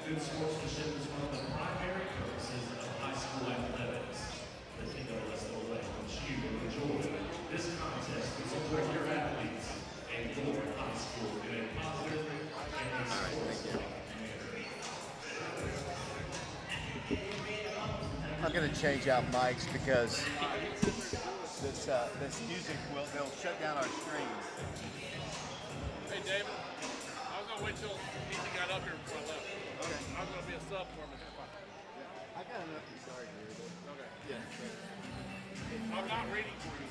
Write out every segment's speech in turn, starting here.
Good sportsmanship is one of the primary purposes of high school athletics. The NCAA wants you to enjoy this contest to support your athletes and your high school in a positive and sports-like manner. I'm going to change out mics because this music they'll shut down our stream. Hey David, I was gonna wait till Ethan got up here before I left. Okay. I was gonna be a sub for him at half. I got enough to start here. Okay. Yeah. I'm not reading for you.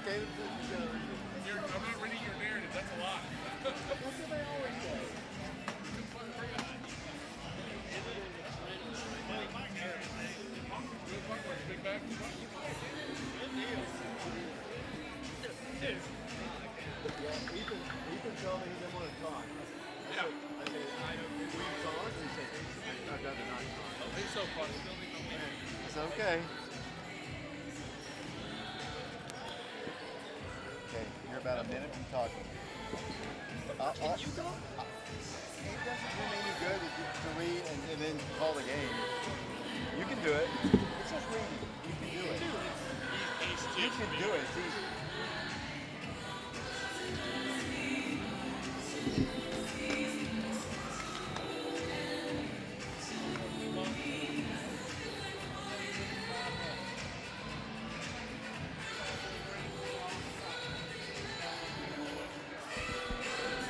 Okay, I'm not reading your narrative. That's a lot. that's what they always say. Big bag. Ethan told me he didn't want to talk. Yeah. I said, will you talk? He said, I'd rather not talk. Oh, he's so funny. I said, okay. Okay, you're about a minute from talking. Can you go? It doesn't do me any good to read and then call the game. You can do it. It's just reading. You can do it. You can do it. It's easy.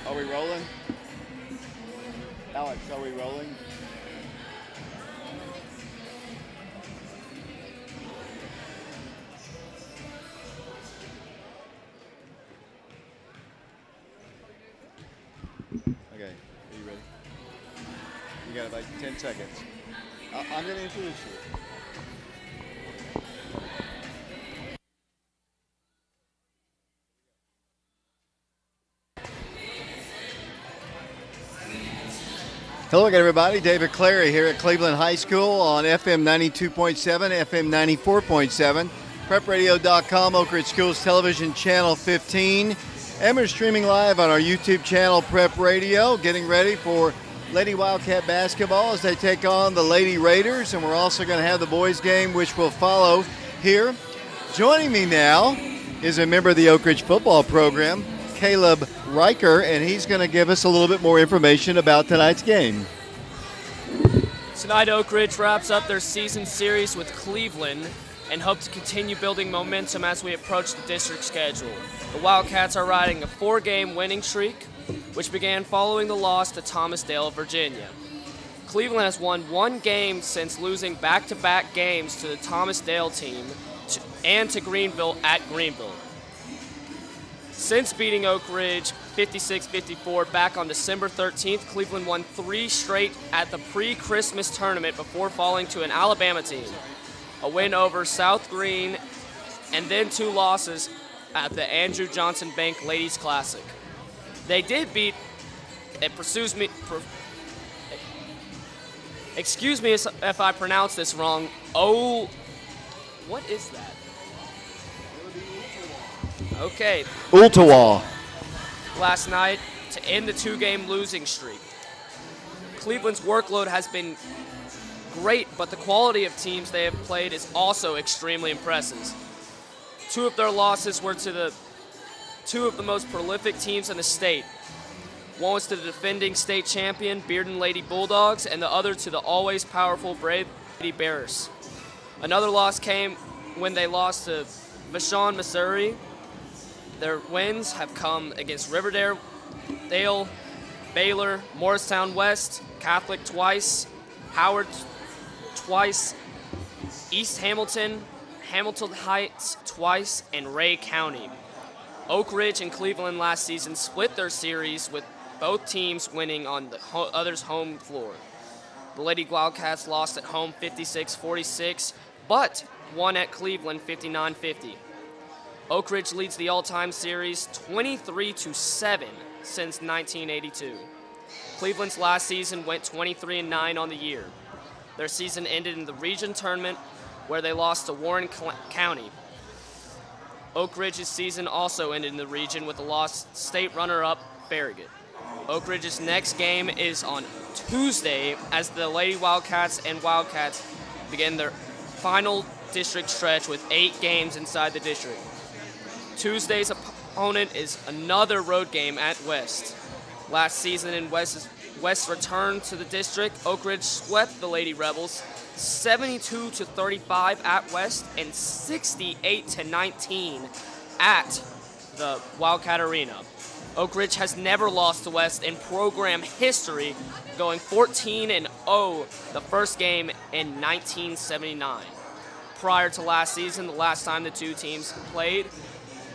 Are we rolling? Alex, are we rolling? Okay, are you ready? You got about 10 seconds. I'm going to introduce you. Hello again, everybody. David Clary here at Cleveland High School on FM 92.7, FM 94.7, prepradio.com, Oak Ridge Schools Television Channel 15, and we're streaming live on our YouTube channel, Prep Radio, getting ready for Lady Wildcat basketball as they take on the Lady Raiders, and we're also going to have the boys game, which will follow here. Joining me now is a member of the Oak Ridge football program, Caleb Riker, and he's going to give us a little bit more information about tonight's game. Tonight, Oak Ridge wraps up their season series with Cleveland and hope to continue building momentum as we approach the district schedule. The Wildcats are riding a 4-game winning streak, which began following the loss to Thomasdale, Virginia. Cleveland has won 1 game since losing back-to-back games to the Thomasdale team and to Greenville at Greenville. Since beating Oak Ridge 56-54 back on December 13th, Cleveland won 3 straight at the pre-Christmas tournament before falling to an Alabama team, a win over South Green, and then 2 losses at the Andrew Johnson Bank Ladies Classic. They did beat, excuse me if I pronounce this wrong, what is that? Okay. Ultawa. Last night to end the 2-game losing streak. Cleveland's workload has been great, but the quality of teams they have played is also extremely impressive. 2 of their losses were to the 2 of the most prolific teams in the state. One was to the defending state champion Bearden Lady Bulldogs, and the other to the always powerful Brave Lady Bears. Another loss came when they lost to Vashon, Missouri. Their wins have come against Riverdale, Baylor, Morristown West, Catholic twice, Howard twice, East Hamilton, Hamilton Heights twice, and Ray County. Oak Ridge and Cleveland last season split their series with both teams winning on the other's home floor. The Lady Wildcats lost at home 56-46, but won at Cleveland 59-50. Oak Ridge leads the all-time series 23-7 since 1982. Cleveland's last season went 23-9 on the year. Their season ended in the region tournament where they lost to Warren County. Oak Ridge's season also ended in the region with a loss state runner-up Farragut. Oak Ridge's next game is on Tuesday as the Lady Wildcats and Wildcats begin their final district stretch with 8 games inside the district. Tuesday's opponent is another road game at West. Last season in West's return to the district, Oak Ridge swept the Lady Rebels 72-35 at West and 68-19 at the Wildcat Arena. Oak Ridge has never lost to West in program history, going 14-0 the first game in 1979. Prior to last season, the last time the two teams played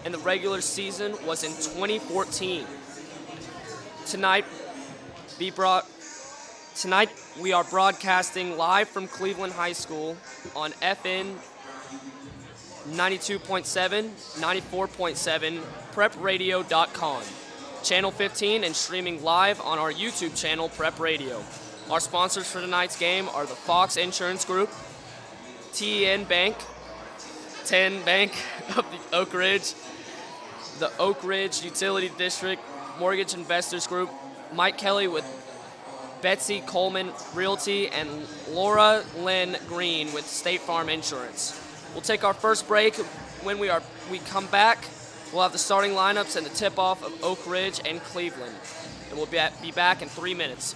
in the regular season was in 2014. Tonight we are broadcasting live from Cleveland High School on FM 92.7, 94.7, prepradio.com, Channel 15, and streaming live on our YouTube channel, Prep Radio. Our sponsors for tonight's game are the Fox Insurance Group, TN Bank, 10 Bank of the Oak Ridge, the Oak Ridge Utility District Mortgage Investors Group, Mike Kelly with Betsy Coleman Realty, and Laura Lynn Green with State Farm Insurance. We'll take our first break. When we come back, we'll have the starting lineups and the tip-off of Oak Ridge and Cleveland. And we'll be back in 3 minutes.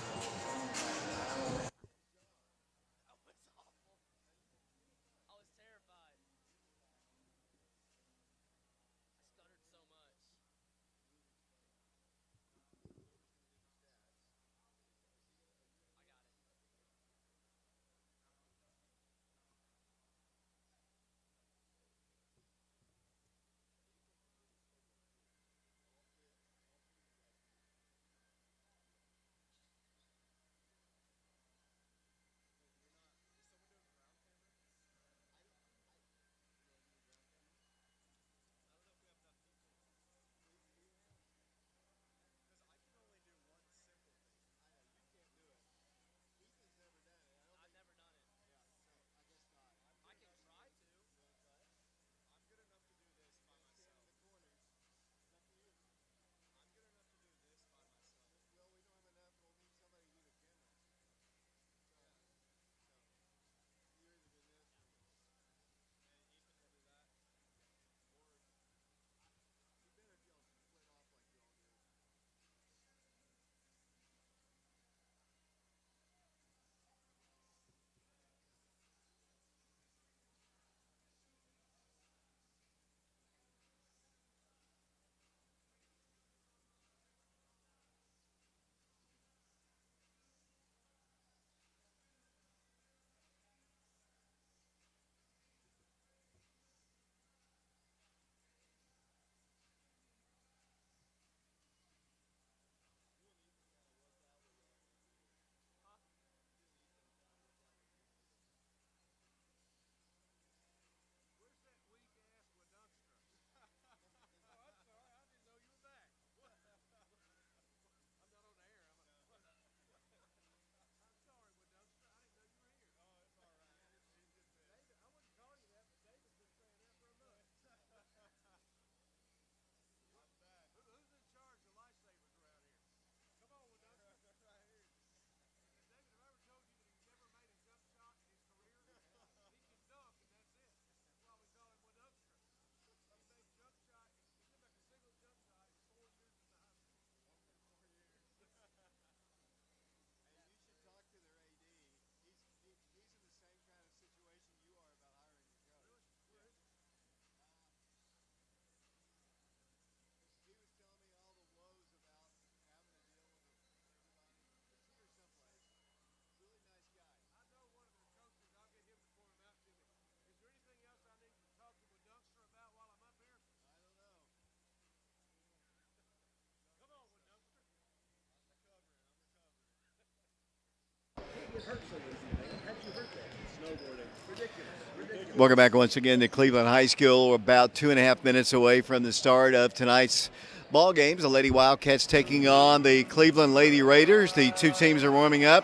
Welcome back once again to Cleveland High School. We're about 2.5 minutes away from the start of tonight's ball games. The Lady Wildcats taking on the Cleveland Lady Raiders. The two teams are warming up.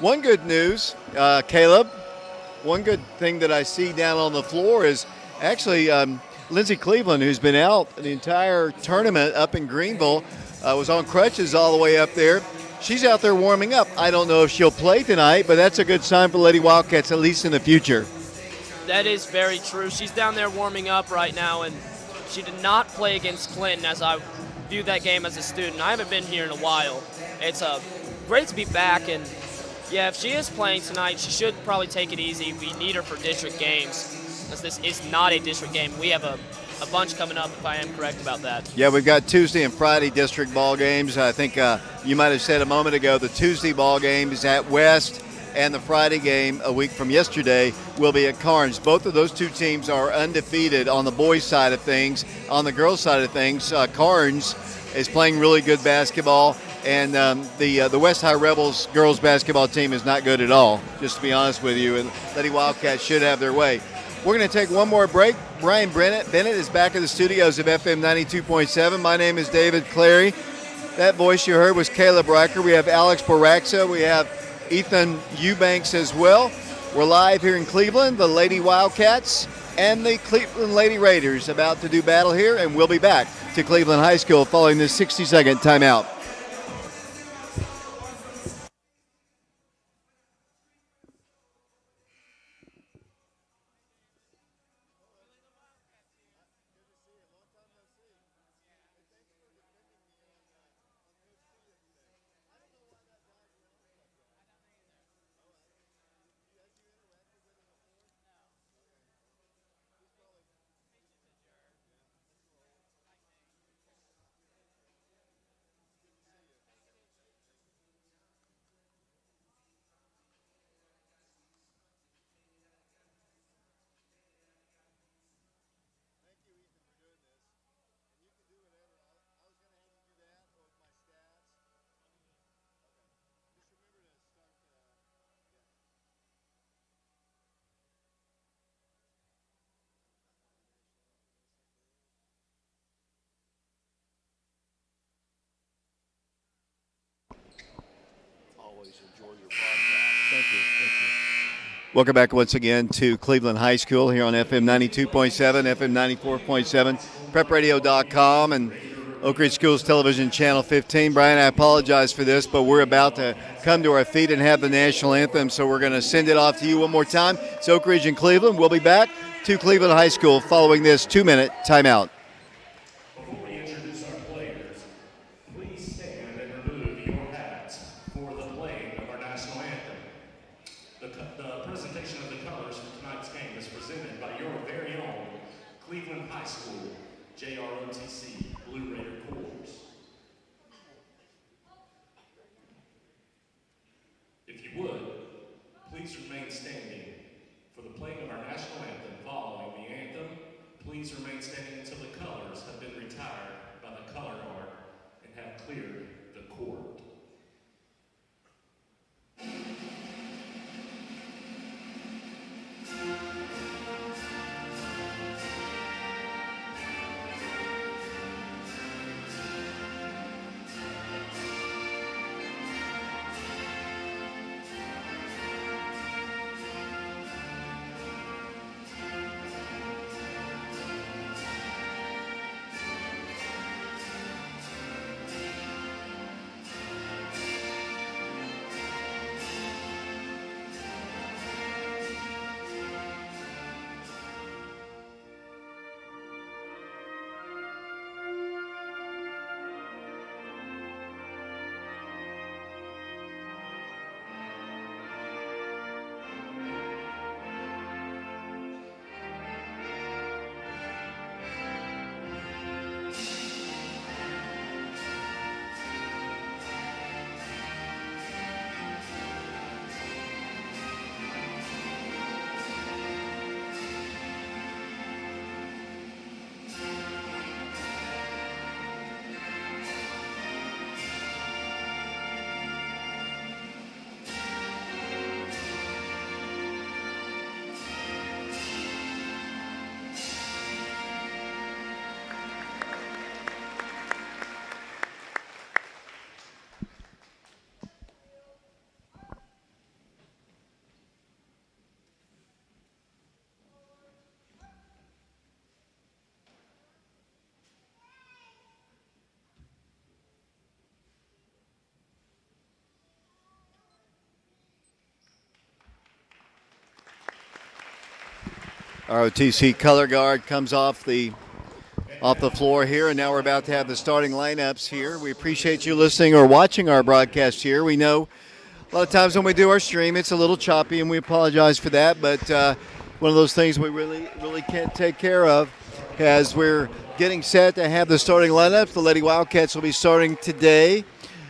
One good news, Caleb, one good thing that I see down on the floor is actually Lindsay Cleveland, who's been out the entire tournament up in Greenville, was on crutches all the way up there. she's out there warming up. I don't know if she'll play tonight, but that's a good sign for Lady Wildcats, at least in the future. That is very true. She's down there warming up right now, and she did not play against Clinton as I viewed that game as a student. I haven't been here in a while. It's great to be back, and yeah, if she is playing tonight, she should probably take it easy. We need her for district games, as this is not a district game. We have a bunch coming up, if I am correct about that. Yeah, we've got Tuesday and Friday district ball games. I think you might have said a moment ago the Tuesday ball game is at West, and the Friday game a week from yesterday will be at Carnes. Both of those two teams are undefeated on the boys' side of things. On the girls' side of things, Carnes is playing really good basketball, and the West High Rebels girls' basketball team is not good at all, just to be honest with you, and Lady Wildcats should have their way. We're going to take one more break. Brian Bennett is back at the studios of FM 92.7. My name is David Clary. That voice you heard was Caleb Riker. We have Alex Baraxa. We have Ethan Eubanks as well. We're live here in Cleveland. The Lady Wildcats and the Cleveland Lady Raiders about to do battle here, and we'll be back to Cleveland High School following this 60-second timeout. Thank you. Welcome back once again to Cleveland High School here on FM 92.7, FM 94.7, prepradio.com, and Oak Ridge Schools Television Channel 15. Brian, I apologize for this, but we're about to come to our feet and have the national anthem, so we're going to send it off to you one more time. It's Oak Ridge and Cleveland. We'll be back to Cleveland High School following this 2-minute timeout. Before we introduce our players, please stand and remove your hats for the playing of our national anthem. The presentation of the colors for tonight's game is presented by your very own Cleveland High School JROTC Blue Raider Corps. If you would, please remain standing for the playing of our national anthem. Following the anthem, please remain standing until the ROTC color guard comes off the floor here, and now we're about to have the starting lineups here. We appreciate you listening or watching our broadcast here. We know a lot of times when we do our stream, it's a little choppy, and we apologize for that, but one of those things we really can't take care of as we're getting set to have the starting lineups. The Lady Wildcats will be starting today.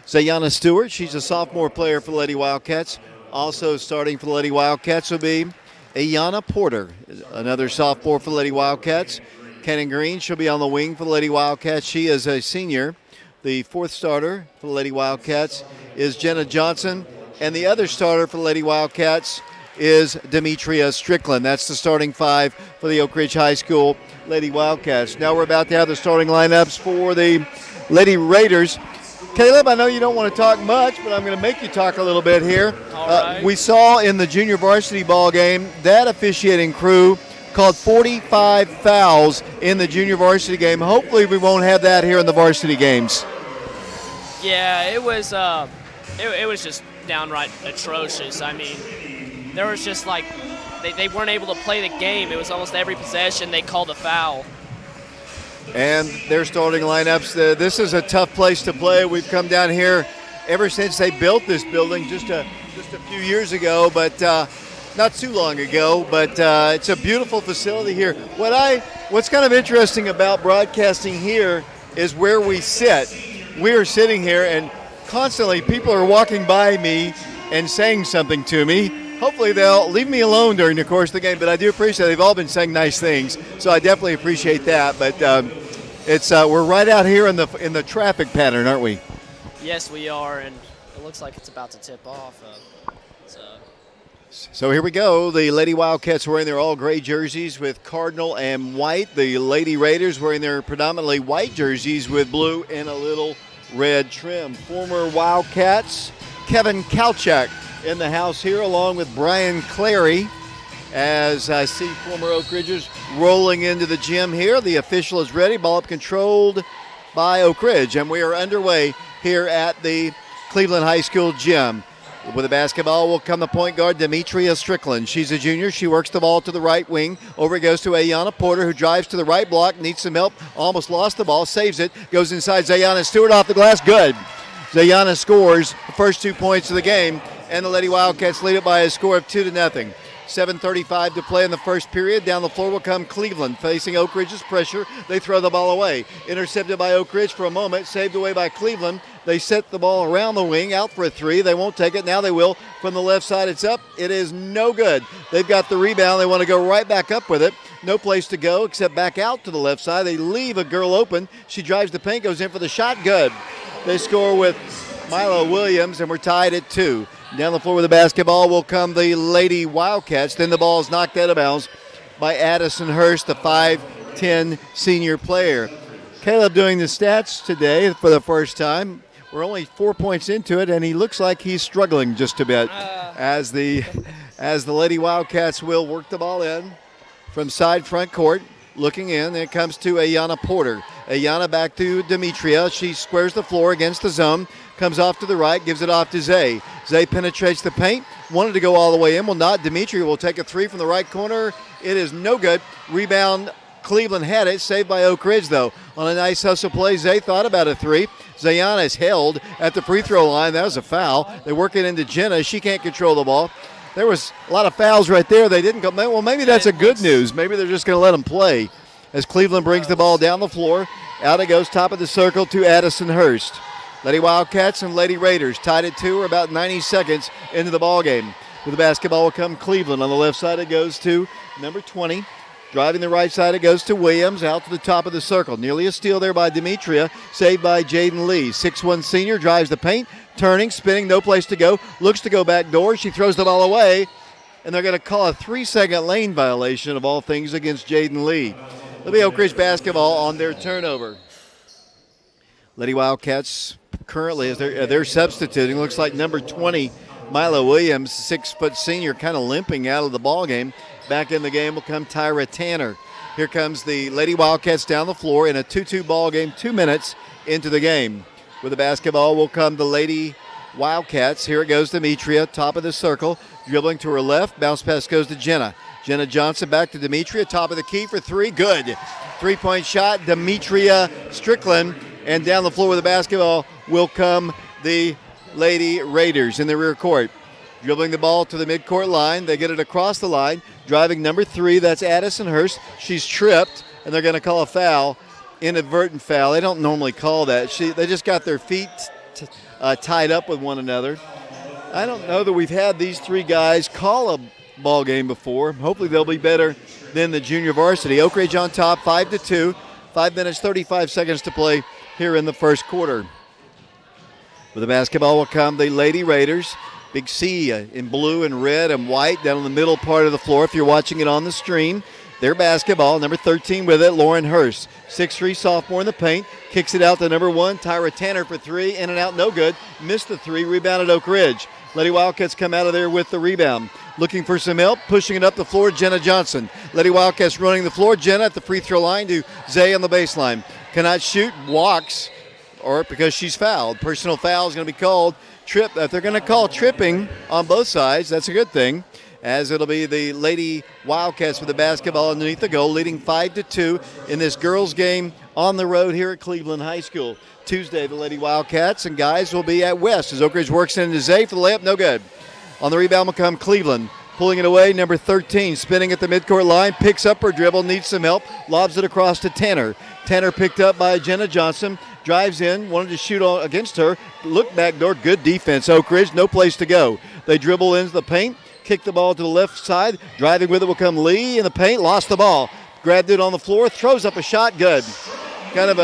Zayana Stewart, she's a sophomore player for the Lady Wildcats. Also starting for the Lady Wildcats will be Ayanna Porter, another sophomore for the Lady Wildcats. Cannon Green, she'll be on the wing for the Lady Wildcats. She is a senior. The fourth starter for the Lady Wildcats is Jenna Johnson. And the other starter for the Lady Wildcats is Demetria Strickland. That's the starting five for the Oak Ridge High School Lady Wildcats. Now we're about to have the starting lineups for the Lady Raiders. Caleb, I know you don't want to talk much, but I'm going to make you talk a little bit here. All right. We saw in the junior varsity ball game that officiating crew called 45 fouls in the junior varsity game. Hopefully we won't have that here in the varsity games. Yeah, it was just downright atrocious. I mean, there was just like they weren't able to play the game. It was almost every possession they called a foul. And their starting lineups. This is a tough place to play. We've come down here ever since they built this building just a few years ago, but not too long ago. But it's a beautiful facility here. What's kind of interesting about broadcasting here is where we sit. We are sitting here, and constantly people are walking by me and saying something to me. Hopefully they'll leave me alone during the course of the game, but I do appreciate they've all been saying nice things, so I definitely appreciate that. But we're right out here in the traffic pattern, aren't we? Yes, we are, and it looks like it's about to tip off. So here we go. The Lady Wildcats wearing their all-gray jerseys with cardinal and white. The Lady Raiders wearing their predominantly white jerseys with blue and a little red trim. Former Wildcats, Kevin Kalchak in the house here, along with Brian Clary. As I see former Oak Ridgers rolling into the gym here. The official is ready. Ball up controlled by Oak Ridge. And we are underway here at the Cleveland High School gym. With the basketball will come the point guard, Demetria Strickland. She's a junior. She works the ball to the right wing. Over it goes to Ayanna Porter, who drives to the right block, needs some help, almost lost the ball, saves it, goes inside Zayana Stewart off the glass. Good. Zayana scores the first 2 points of the game, and the Lady Wildcats lead it by a score of 2-0. 7:35 to play in the first period. Down the floor will come Cleveland, facing Oak Ridge's pressure. They throw the ball away. Intercepted by Oak Ridge for a moment, saved away by Cleveland. They set the ball around the wing, out for a three. They won't take it. Now they will. From the left side, it's up. It is no good. They've got the rebound. They want to go right back up with it. No place to go except back out to the left side. They leave a girl open. She drives the paint, goes in for the shot. Good. They score with Milo Williams, and we're tied at 2. Down the floor with the basketball will come the Lady Wildcats. Then the ball is knocked out of bounds by Addison Hurst, the 5'10 senior player. Caleb doing the stats today for the first time. We're only 4 points into it, and he looks like he's struggling just a bit as the Lady Wildcats will work the ball in from side front court. Looking in, it comes to Ayanna Porter. Ayanna back to Demetria. She squares the floor against the zone. Comes off to the right, gives it off to Zay. Zay penetrates the paint. Wanted to go all the way in, will not. Demetria will take a three from the right corner. It is no good. Rebound, Cleveland had it. Saved by Oak Ridge, though. On a nice hustle play, Zay thought about a three. Zayana is held at the free throw line. That was a foul. They work it into Jenna. She can't control the ball. There was a lot of fouls right there. They didn't come. Well, maybe that's a good news. Maybe they're just going to let them play. As Cleveland brings the ball down the floor, out it goes, top of the circle to Addison Hurst. Lady Wildcats and Lady Raiders tied at 2. We're about 90 seconds into the ball game. With the basketball will come Cleveland. On the left side it goes to number 20. Driving the right side it goes to Williams, out to the top of the circle. Nearly a steal there by Demetria, saved by Jaden Lee. 6'1 senior, drives the paint, turning, spinning, no place to go. Looks to go back door. She throws the ball away, and they're going to call a 3-second lane violation of all things against Jaden Lee. It'll be Oak Ridge basketball on their turnover. Lady Wildcats currently, as they're substituting, looks like number 20, Milo Williams, 6' senior, kind of limping out of the ball game. Back in the game will come Tyra Tanner. Here comes the Lady Wildcats down the floor in a 2-2 ball game, 2 minutes into the game. With the basketball will come the Lady Wildcats. Here it goes, Demetria, top of the circle, dribbling to her left. Bounce pass goes to Jenna. Jenna Johnson back to Demetria, top of the key for three, good. Three-point shot, Demetria Strickland, and down the floor with the basketball will come the Lady Raiders in the rear court. Dribbling the ball to the midcourt line, they get it across the line, driving number 3, that's Addison Hurst. She's tripped, and they're going to call a foul, inadvertent foul. They don't normally call that. They just got their feet tied up with one another. I don't know that we've had these 3 guys call a ball game before. Hopefully they'll be better than the junior varsity. Oak Ridge on top, 5-2. 5 minutes, 35 seconds to play here in the first quarter. With the basketball will come the Lady Raiders. Big C in blue and red and white down in the middle part of the floor if you're watching it on the stream. Their basketball, number 13 with it, Lauren Hurst. 6'3", sophomore in the paint. Kicks it out to number 1, Tyra Tanner for 3. In and out, no good. Missed the 3, rebounded Oak Ridge. Lady Wildcats come out of there with the rebound. Looking for some help, pushing it up the floor, Jenna Johnson. Lady Wildcats running the floor. Jenna at the free throw line to Zay on the baseline. Cannot shoot, walks, or because she's fouled. Personal foul is going to be called. They're going to call tripping on both sides. That's a good thing, as it'll be the Lady Wildcats with the basketball underneath the goal, leading 5-2 in this girls' game on the road here at Cleveland High School. Tuesday, the Lady Wildcats and guys will be at West as Oak Ridge works into Zay for the layup, no good. On the rebound will come Cleveland. Pulling it away, number 13, spinning at the midcourt line, picks up her dribble, needs some help, lobs it across to Tanner. Tanner picked up by Jenna Johnson, drives in, wanted to shoot against her, look back door, good defense. Oak Ridge, no place to go. They dribble into the paint, kick the ball to the left side, driving with it will come Lee in the paint, lost the ball, grabbed it on the floor, throws up a shot, good. Kind of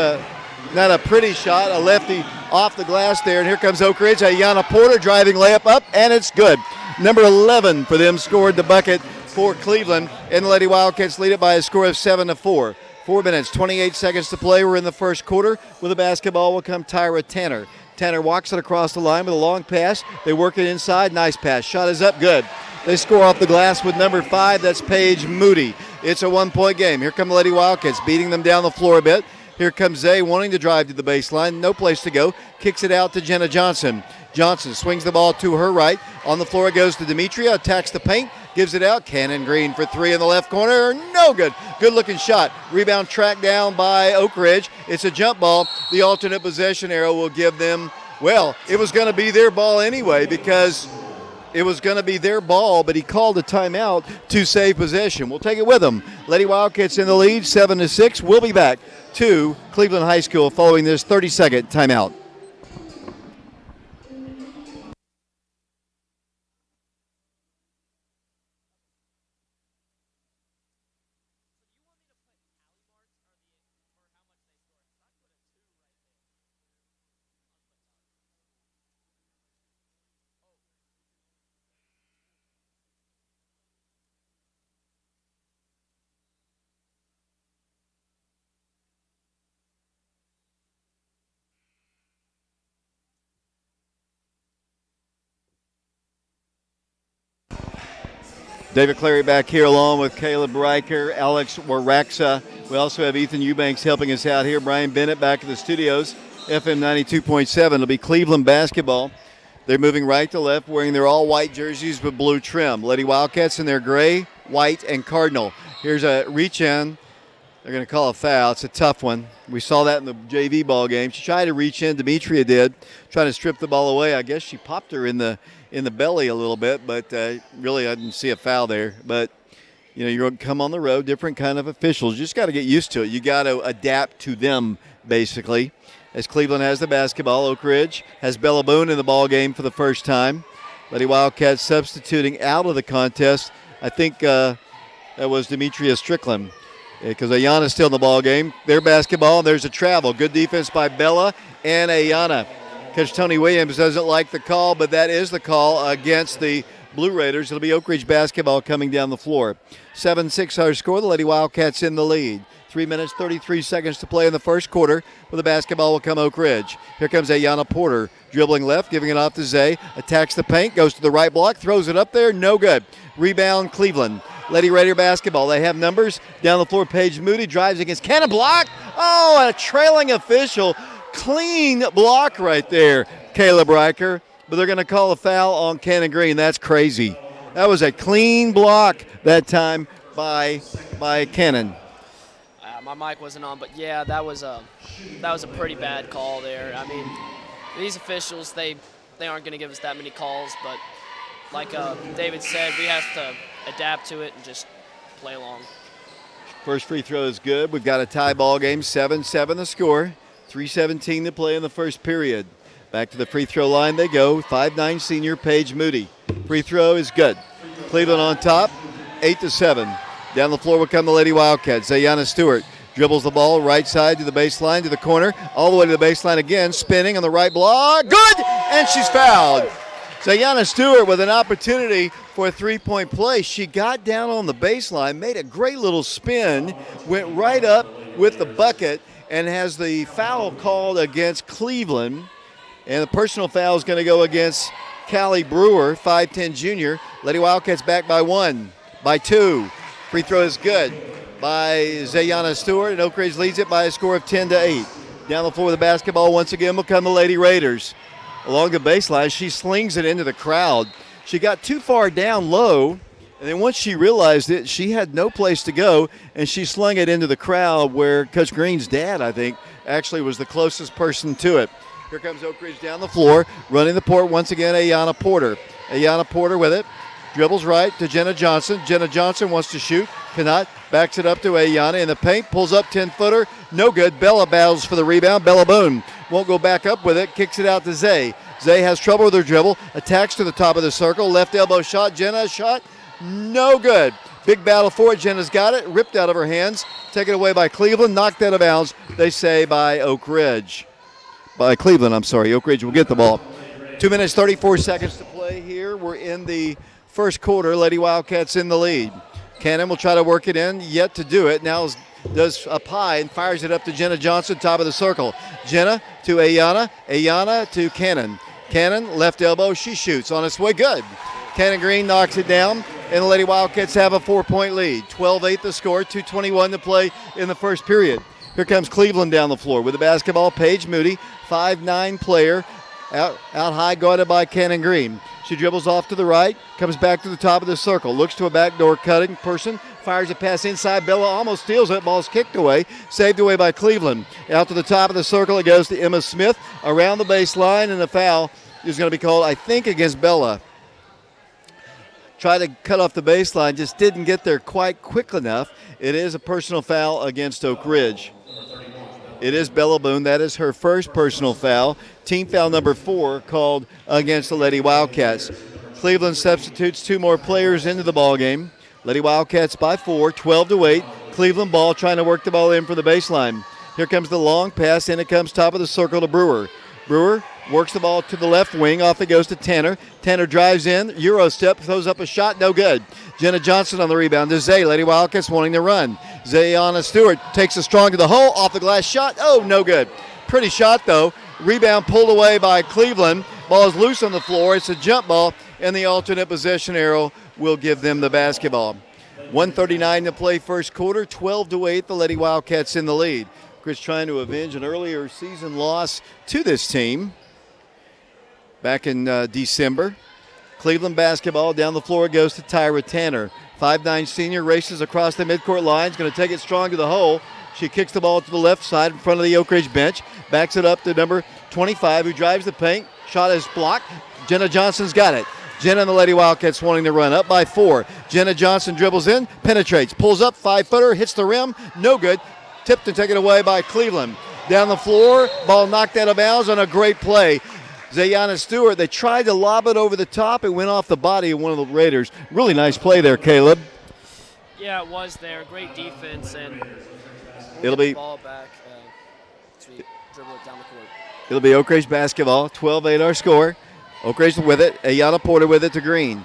not a pretty shot, a lefty off the glass there, and here comes Oak Ridge. Ayanna Porter driving layup up, and it's good. Number 11 for them scored the bucket for Cleveland, and the Lady Wildcats lead it by a score of 7-4. 4 minutes, 28 seconds to play. We're in the first quarter. With the basketball will come Tyra Tanner. Tanner walks it across the line with a long pass. They work it inside. Nice pass. Shot is up. Good. They score off the glass with number 5. That's Paige Moody. It's a one-point game. Here come the Lady Wildcats, beating them down the floor a bit. Here comes Zay wanting to drive to the baseline. No place to go. Kicks it out to Jenna Johnson. Johnson swings the ball to her right. On the floor it goes to Demetria. Attacks the paint. Gives it out. Cannon Green for 3 in the left corner. No good. Good-looking shot. Rebound tracked down by Oak Ridge. It's a jump ball. The alternate possession arrow will give them, well, it was going to be their ball anyway because it was going to be their ball, but he called a timeout to save possession. We'll take it with them. Lady Wildcats in the lead, 7-6. We'll be back to Cleveland High School following this 30-second timeout. David Clary back here along with Caleb Riker, Alex Waraxa. We also have Ethan Eubanks helping us out here. Brian Bennett back at the studios. FM 92.7. It'll be Cleveland basketball. They're moving right to left, wearing their all-white jerseys with blue trim. Lady Wildcats in their gray, white, and cardinal. Here's a reach-in. They're going to call a foul. It's a tough one. We saw that in the JV ball game. She tried to reach in. Demetria did, trying to strip the ball away. I guess she popped her in the belly a little bit, but really I didn't see a foul there. But, you know, you're going to come on the road, different kind of officials. You just got to get used to it. You got to adapt to them, basically. As Cleveland has the basketball, Oak Ridge has Bella Boone in the ball game for the first time. Lady Wildcats substituting out of the contest. I think that was Demetria Strickland, because Ayana's still in the ball game. Their basketball, there's a travel. Good defense by Bella and Ayana. Coach Tony Williams doesn't like the call, but that is the call against the Blue Raiders. It'll be Oak Ridge basketball coming down the floor. 7-6 our score. The Lady Wildcats in the lead. 3 minutes, 33 seconds to play in the first quarter. With the basketball will come Oak Ridge. Here comes Ayanna Porter, dribbling left, giving it off to Zay. Attacks the paint, goes to the right block, throws it up there, no good. Rebound, Cleveland. Lady Raider basketball. They have numbers. Down the floor, Paige Moody drives against Cannon block. Oh, a trailing official. Clean block right there, Caleb Riker. But they're going to call a foul on Cannon Green. That's crazy. That was a clean block that time by Cannon. My mic wasn't on, but yeah, that was a pretty bad call there. I mean, these officials, they aren't going to give us that many calls, but like David said, we have to adapt to it and just play along. First free throw is good. We've got a tie ball game, 7-7 the score. 3:17 to play in the first period. Back to the free throw line they go. 5'9" senior Paige Moody. Free throw is good. Cleveland on top, 8-7. Down the floor will come the Lady Wildcats. Zayana Stewart dribbles the ball right side to the baseline, to the corner, all the way to the baseline again, spinning on the right block. Good! And she's fouled. Zayana Stewart with an opportunity for a three-point play. She got down on the baseline, made a great little spin, went right up with the bucket, and has the foul called against Cleveland. And the personal foul is going to go against Callie Brewer, 5'10" junior. Lady Wildcats back by 1, by 2. Free throw is good by Zayana Stewart, and Oak Ridge leads it by a score of 10-8. Down the floor with the basketball once again will come the Lady Raiders. Along the baseline, she slings it into the crowd. She got too far down low, and then once she realized it, she had no place to go, and she slung it into the crowd where Coach Green's dad, I think, actually was the closest person to it. Here comes Oak Ridge down the floor, running the court once again, Ayanna Porter. Ayanna Porter with it, dribbles right to Jenna Johnson. Jenna Johnson wants to shoot, cannot, backs it up to Ayanna in the paint, pulls up 10-footer, no good. Bella battles for the rebound. Bella Boone won't go back up with it, kicks it out to Zay. Zay has trouble with her dribble, attacks to the top of the circle, left elbow shot, Jenna shot, no good. Big battle for it, Jenna's got it, ripped out of her hands, taken away by Cleveland, knocked out of bounds, they say by Oak Ridge. By Cleveland, I'm sorry, Oak Ridge will get the ball. 2 minutes, 34 seconds to play here. We're in the first quarter, Lady Wildcats in the lead. Cannon will try to work it in, yet to do it. Now does up high and fires it up to Jenna Johnson, top of the circle. Jenna to Ayanna, Ayanna to Cannon. Cannon, left elbow, she shoots on its way, good. Cannon Green knocks it down, and the Lady Wildcats have a 4-point lead. 12-8 the score, 2:21 to play in the first period. Here comes Cleveland down the floor with the basketball. Paige Moody, 5'9" player, out high, guarded by Cannon Green. She dribbles off to the right, comes back to the top of the circle, looks to a backdoor cutting person, fires a pass inside. Bella almost steals it. Ball's kicked away, saved away by Cleveland. Out to the top of the circle, it goes to Emma Smith around the baseline, and the foul is going to be called, I think, against Bella. Tried to cut off the baseline, just didn't get there quite quick enough. It is a personal foul against Oak Ridge. It is Bella Boone. That is her first personal foul. Team foul number 4 called against the Lady Wildcats. Cleveland substitutes 2 more players into the ball game. Lady Wildcats by 4, 12-8. Cleveland ball trying to work the ball in for the baseline. Here comes the long pass, and it comes top of the circle to Brewer. Brewer works the ball to the left wing. Off it goes to Tanner. Tanner drives in, Euro step, throws up a shot, no good. Jenna Johnson on the rebound to Zay. Lady Wildcats wanting to run. Zayana Stewart takes a strong to the hole, off the glass shot, oh, no good. Pretty shot, though. Rebound pulled away by Cleveland. Ball is loose on the floor. It's a jump ball, and the alternate possession arrow will give them the basketball. 1:39 to play first quarter, 12-8, the Lady Wildcats in the lead. Chris trying to avenge an earlier season loss to this team back in December. Cleveland basketball, down the floor goes to Tyra Tanner. 5'9" senior, races across the midcourt line, is going to take it strong to the hole. She kicks the ball to the left side in front of the Oak Ridge bench, backs it up to number 25, who drives the paint. Shot is blocked. Jenna Johnson's got it. Jenna and the Lady Wildcats wanting to run, up by 4. Jenna Johnson dribbles in, penetrates, pulls up, 5-footer, hits the rim, no good. Tipped and taken away by Cleveland. Down the floor, ball knocked out of bounds on a great play. Zayana Stewart, they tried to lob it over the top. It went off the body of one of the Raiders. Really nice play there, Caleb. Yeah, it was there. Great defense, and it'll be the ball back as we dribble it down the court. It'll be Oak Ridge basketball. 12-8 our score. Oak Ridge with it. Ayanna Porter with it to Green.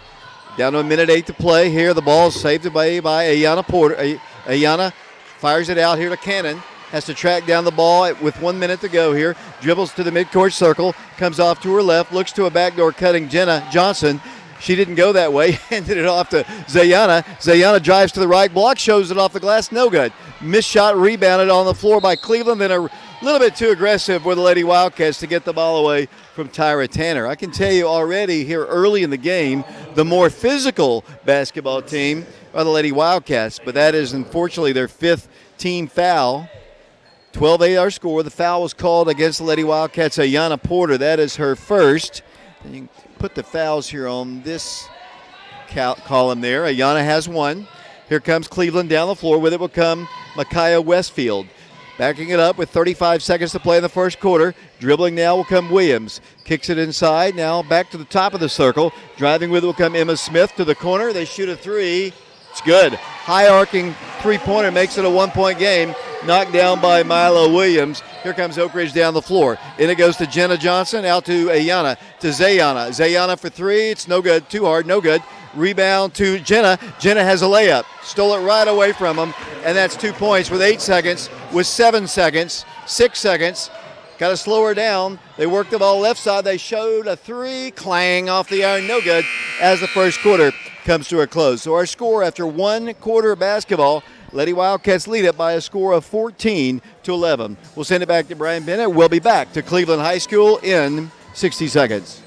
Down to 1:08 to play here. The ball is saved away by Ayanna Porter. Ayanna fires it out here to Cannon. Has to track down the ball with 1 minute to go here. Dribbles to the midcourt circle. Comes off to her left. Looks to a backdoor cutting Jenna Johnson. She didn't go that way. Handed it off to Zayana. Zayana drives to the right block. Shows it off the glass. No good. Missed shot. Rebounded on the floor by Cleveland. Then a A little bit too aggressive with the Lady Wildcats to get the ball away from Tyra Tanner. I can tell you already here early in the game, the more physical basketball team are the Lady Wildcats, but that is unfortunately their 5th team foul. 12-8 our score. The foul was called against the Lady Wildcats. Ayanna Porter, that is her first. And you can put the fouls here on this column there. Ayanna has 1. Here comes Cleveland down the floor. With it will come Micaiah Westfield. Backing it up with 35 seconds to play in the first quarter. Dribbling now will come Williams. Kicks it inside. Now back to the top of the circle. Driving with it will come Emma Smith to the corner. They shoot a 3. It's good. High arcing three-pointer makes it a 1-point game. Knocked down by Milo Williams. Here comes Oak Ridge down the floor. In it goes to Jenna Johnson. Out to Ayanna. To Zayana. Zayana for 3. It's no good. Too hard. No good. Rebound to Jenna. Jenna has a layup. Stole it right away from him. And that's 2 points with 8 seconds. With 7 seconds. 6 seconds. Got to slow her down. They worked the ball left side. They showed a 3. Clang off the iron. No good as the first quarter comes to a close. So our score after 1 quarter of basketball, Lady Wildcats lead it by a score of 14-11. We'll send it back to Brian Bennett. We'll be back to Cleveland High School in 60 seconds.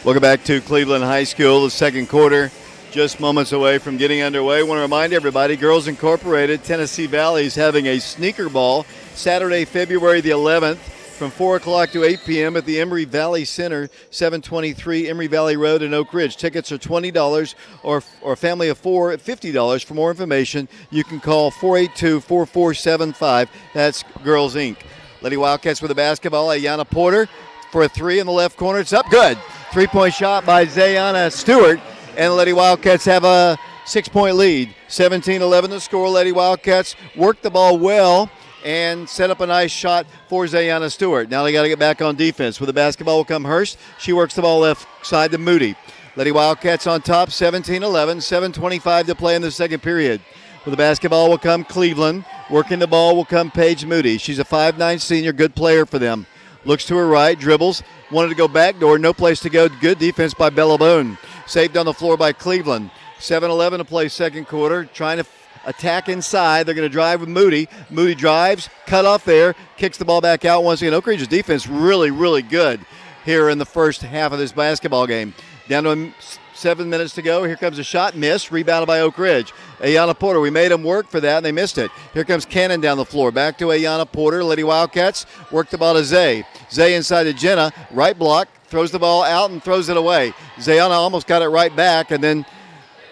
Welcome back to Cleveland High School. The second quarter just moments away from getting underway. I want to remind everybody, Girls Incorporated, Tennessee Valley is having a sneaker ball Saturday, February the 11th from 4 o'clock to 8 p.m. at the Emory Valley Center, 723 Emory Valley Road in Oak Ridge. Tickets are $20 or a family of 4 at $50. For more information, you can call 482-4475. That's Girls Inc. Lady Wildcats with the basketball. Ayanna Porter for a 3 in the left corner. It's up good. 3-point shot by Zayana Stewart, and the Lady Wildcats have a 6-point lead. 17-11 to score. Lady Wildcats work the ball well and set up a nice shot for Zayana Stewart. Now they got to get back on defense. With the basketball will come Hurst. She works the ball left side to Moody. Lady Wildcats on top, 17-11, 7:25 to play in the second period. With the basketball will come Cleveland. Working the ball will come Paige Moody. She's a 5'9 senior, good player for them. Looks to her right, dribbles, wanted to go backdoor, no place to go. Good defense by Bella Boone. Saved on the floor by Cleveland. 7:11 to play second quarter, trying to attack inside. They're going to drive with Moody. Moody drives, cut off there, kicks the ball back out once again. Oak Ridge's defense really, really good here in the first half of this basketball game. Down to 7 minutes to go. Here comes a shot, missed, rebounded by Oak Ridge. Ayanna Porter, we made them work for that, and they missed it. Here comes Cannon down the floor. Back to Ayanna Porter. Lady Wildcats work the ball to Zay. Zay inside to Jenna. Right block, throws the ball out and throws it away. Zayana almost got it right back, and then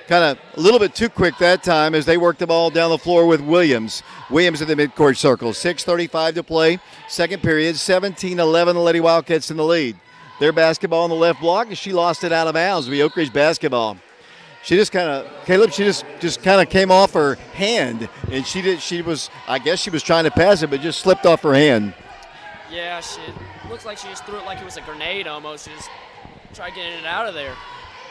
kind of a little bit too quick that time as they work the ball down the floor with Williams. Williams in the midcourt circle. 6:35 to play. Second period, 17-11, the Lady Wildcats in the lead. Their basketball on the left block, and she lost it out of bounds. It'll be Oak Ridge basketball. She just kind of, Caleb, she just kind of came off her hand, and I guess she was trying to pass it, but just slipped off her hand. Yeah, it looks like she just threw it like it was a grenade almost. She just tried getting it out of there.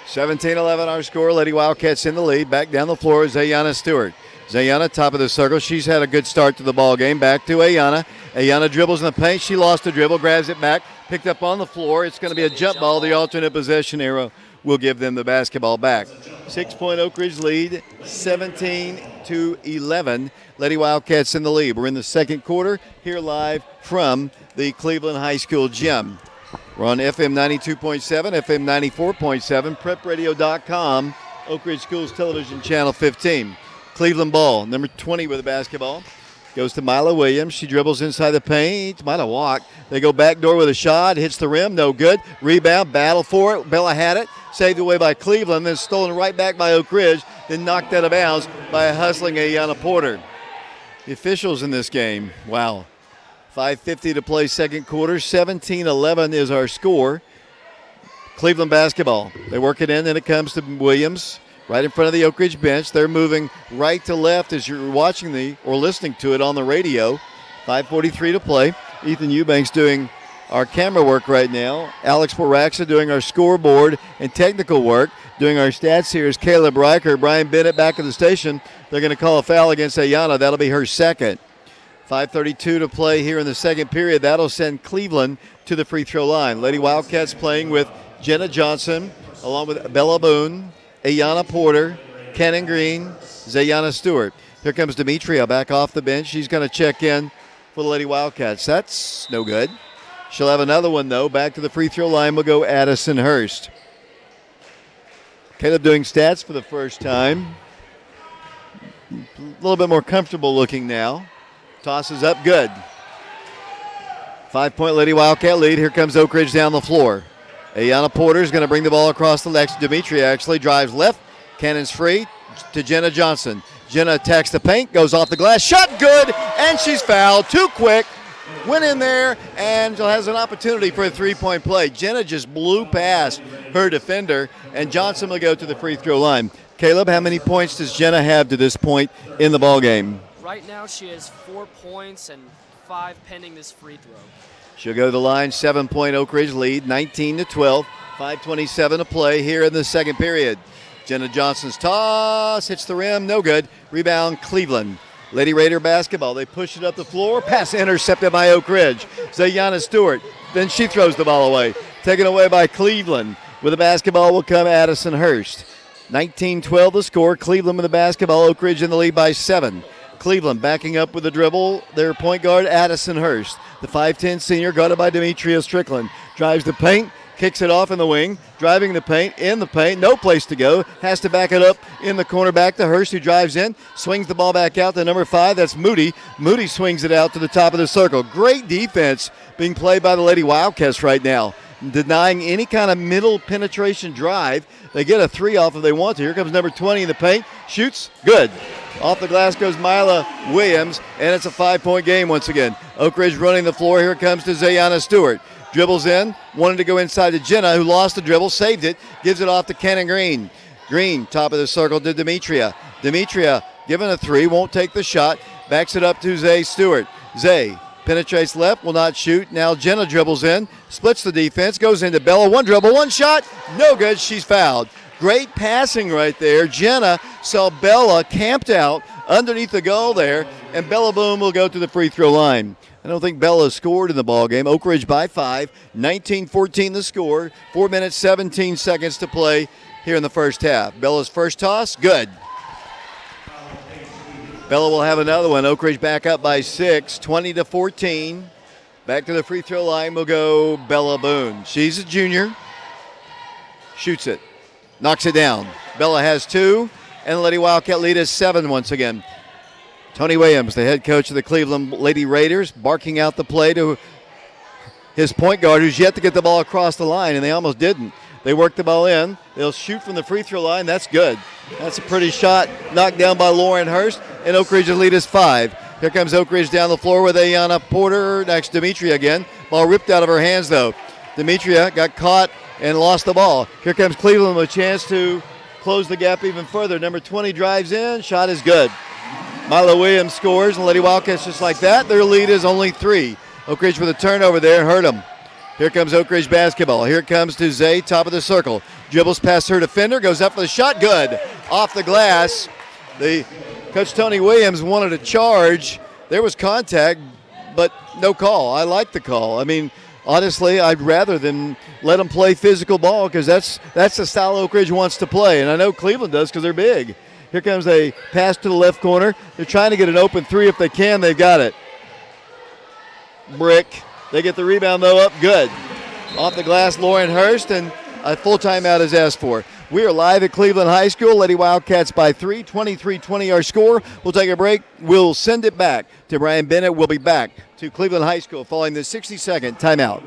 17-11 our score. Lady Wildcats in the lead. Back down the floor is Ayanna Stewart. Zayana, top of the circle. She's had a good start to the ball game. Back to Ayanna. Ayanna dribbles in the paint. She lost the dribble, grabs it back, picked up on the floor. It's going to be a jump ball. The alternate possession arrow will give them the basketball back. 6-point Oak Ridge lead, 17-11. Lady Wildcats in the lead. We're in the second quarter here live from the Cleveland High School gym. We're on FM 92.7, FM 94.7, prepradio.com, Oak Ridge Schools Television Channel 15. Cleveland ball, number 20 with the basketball. Goes to Mila Williams. She dribbles inside the paint. Might have walked. They go back door with a shot. Hits the rim. No good. Rebound. Battle for it. Bella had it. Saved away by Cleveland. Then stolen right back by Oak Ridge. Then knocked out of bounds by a hustling Ayanna Porter. The officials in this game. Wow. 5:50 to play second quarter. 17-11 is our score. Cleveland basketball. They work it in, and it comes to Williams right in front of the Oak Ridge bench. They're moving right to left as you're watching or listening to it on the radio. 5:43 to play. Ethan Eubanks doing our camera work right now. Alex Waraxa doing our scoreboard and technical work. Doing our stats here is Caleb Riker. Brian Bennett back at the station. They're going to call a foul against Ayanna. That'll be her second. 5:32 to play here in the second period. That'll send Cleveland to the free throw line. Lady Wildcats playing with Jenna Johnson, along with Bella Boone, Ayanna Porter, Cannon Green, Zayana Stewart. Here comes Demetria back off the bench. She's going to check in for the Lady Wildcats. That's no good. She'll have another one, though. Back to the free throw line will go Addison Hurst. Caleb doing stats for the first time. A little bit more comfortable looking now. Tosses up, good. 5-point Lady Wildcat lead. Here comes Oak Ridge down the floor. Ayanna Porter is going to bring the ball across the legs. Demetria actually drives left. Cannon's free to Jenna Johnson. Jenna attacks the paint, goes off the glass. Shot good, and she's fouled. Too quick. Went in there, and has an opportunity for a three-point play. Jenna just blew past her defender, and Johnson will go to the free throw line. Caleb, how many points does Jenna have to this point in the ballgame? Right now she has 4 points and 5 pending this free throw. She'll go to the line, 7-point Oak Ridge lead, 19-12, 5:27 to play here in the second period. Jenna Johnson's toss, hits the rim, no good. Rebound, Cleveland. Lady Raider basketball, they push it up the floor, pass intercepted by Oak Ridge. Zayana Stewart, then she throws the ball away. Taken away by Cleveland. With the basketball will come Addison Hurst. 19-12 the score, Cleveland with the basketball, Oak Ridge in the lead by 7. Cleveland backing up with the dribble. Their point guard, Addison Hurst. The 5'10 senior, guarded by Demetria Strickland. Drives the paint, kicks it off in the wing. Driving the paint, in the paint, no place to go. Has to back it up in the corner back to Hurst, who drives in. Swings the ball back out to number 5. That's Moody. Moody swings it out to the top of the circle. Great defense being played by the Lady Wildcats right now. Denying any kind of middle penetration drive. They get a 3 off if they want to. Here comes number 20 in the paint. Shoots. Good. Off the glass goes Mila Williams, and it's a 5-point game once again. Oak Ridge running the floor. Here it comes to Zayana Stewart. Dribbles in. Wanted to go inside to Jenna, who lost the dribble. Saved it. Gives it off to Cannon Green. Green, top of the circle to Demetria. Demetria given a 3. Won't take the shot. Backs it up to Zay Stewart. Zay penetrates left, will not shoot. Now Jenna dribbles in, splits the defense, goes into Bella. One dribble, one shot, no good. She's fouled. Great passing right there. Jenna saw Bella camped out underneath the goal there, and Bella Boom will go to the free throw line. I don't think Bella scored in the ballgame. Oak Ridge by 5, 19-14 the score, 4 minutes, 17 seconds to play here in the first half. Bella's first toss, good. Bella will have another one. Oak Ridge back up by 6, 20-14. Back to the free throw line will go Bella Boone. She's a junior. Shoots it. Knocks it down. Bella has 2, and the Lady Wildcat lead is 7 once again. Tony Williams, the head coach of the Cleveland Lady Raiders, barking out the play to his point guard, who's yet to get the ball across the line, and they almost didn't. They work the ball in. They'll shoot from the free throw line. That's good. That's a pretty shot knocked down by Lauren Hurst, and Oak Ridge's lead is 5. Here comes Oak Ridge down the floor with Ayanna Porter next to Demetria again. Ball ripped out of her hands, though. Demetria got caught and lost the ball. Here comes Cleveland with a chance to close the gap even further. Number 20 drives in. Shot is good. Mila Williams scores, and Lady Wildcats just like that. Their lead is only 3. Oak Ridge with a turnover there. Hurt them. Here comes Oak Ridge basketball. Here it comes to Zay, top of the circle. Dribbles past her defender, goes up for the shot. Good. Off the glass. Coach Tony Williams wanted a charge. There was contact, but no call. I like the call. I mean, honestly, I'd rather than let them play physical ball because that's the style Oak Ridge wants to play. And I know Cleveland does because they're big. Here comes a pass to the left corner. They're trying to get an open 3 if they can. They've got it. Brick. They get the rebound, though, up good. Off the glass, Lauren Hurst, and a full timeout is asked for. We are live at Cleveland High School. Lady Wildcats by 3, 23-20 our score. We'll take a break. We'll send it back to Brian Bennett. We'll be back to Cleveland High School following the 60-second timeout.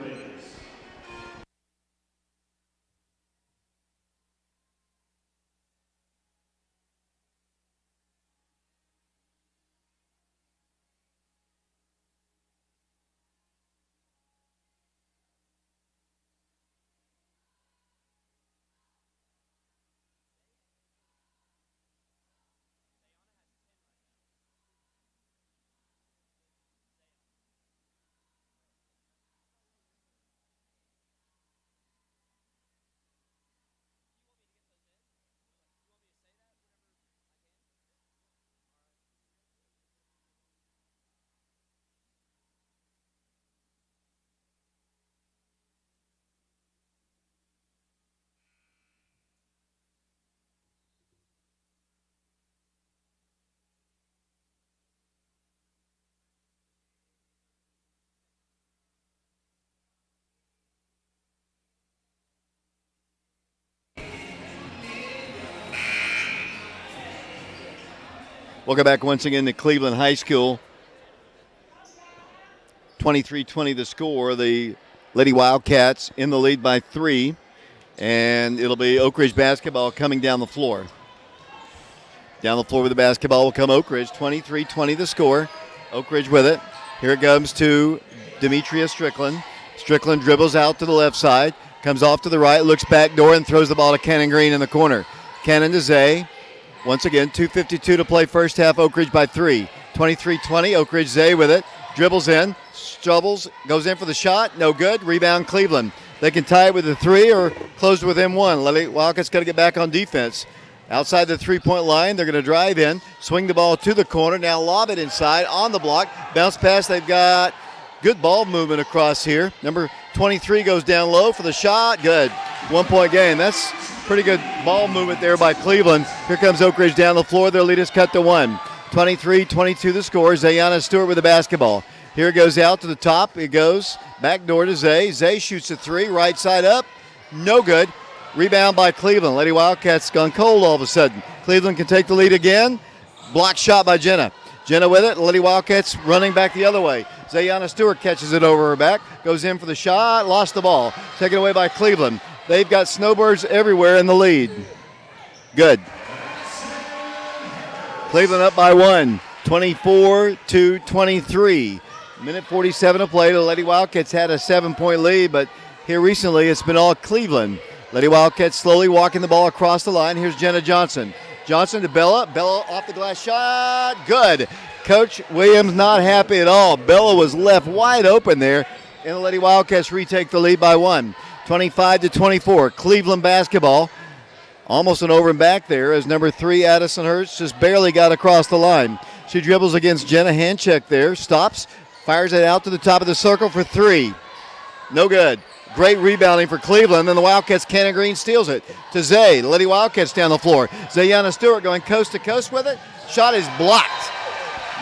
Welcome back once again to Cleveland High School. 23-20 the score. The Lady Wildcats in the lead by 3. And it'll be Oak Ridge basketball coming down the floor. Down the floor with the basketball will come Oak Ridge. 23-20 the score. Oak Ridge with it. Here it comes to Demetria Strickland. Strickland dribbles out to the left side. Comes off to the right. Looks back door and throws the ball to Cannon Green in the corner. Cannon to Zay. Once again, 2:52 to play first half. Oak Ridge by 3. 23-20. Oak Ridge Zay with it. Dribbles in. Struggles. Goes in for the shot. No good. Rebound Cleveland. They can tie it with a 3 or close within 1. Lady Wildcats got to get back on defense. Outside the three-point line, they're going to drive in. Swing the ball to the corner. Now lob it inside on the block. Bounce pass. They've got good ball movement across here. Number 23 goes down low for the shot. Good. 1-point game. That's pretty good ball movement there by Cleveland. Here comes Oak Ridge down the floor. Their lead is cut to 1. 23-22 the score. Zayana Stewart with the basketball. Here it goes out to the top. It goes back door to Zay. Zay shoots a 3. Right side up. No good. Rebound by Cleveland. Lady Wildcats gone cold all of a sudden. Cleveland can take the lead again. Block shot by Jenna. Jenna with it. Lady Wildcats running back the other way. Zayana Stewart catches it over her back. Goes in for the shot. Lost the ball. Taken away by Cleveland. They've got snowbirds everywhere in the lead. Good. Cleveland up by 1. 24-23. Minute 47 to play. The Lady Wildcats had a 7-point lead, but here recently it's been all Cleveland. Lady Wildcats slowly walking the ball across the line. Here's Jenna Johnson. Johnson to Bella. Bella off the glass shot. Good. Coach Williams not happy at all. Bella was left wide open there, and the Lady Wildcats retake the lead by 1. 25-24. Cleveland basketball. Almost an over and back there as number 3, Addison Hurst, just barely got across the line. She dribbles against Jenna. Hand check there. Stops. Fires it out to the top of the circle for 3. No good. Great rebounding for Cleveland. Then the Wildcats, Cannon Green steals it to Zay. The Lady Wildcats down the floor. Zayana Stewart going coast to coast with it. Shot is blocked.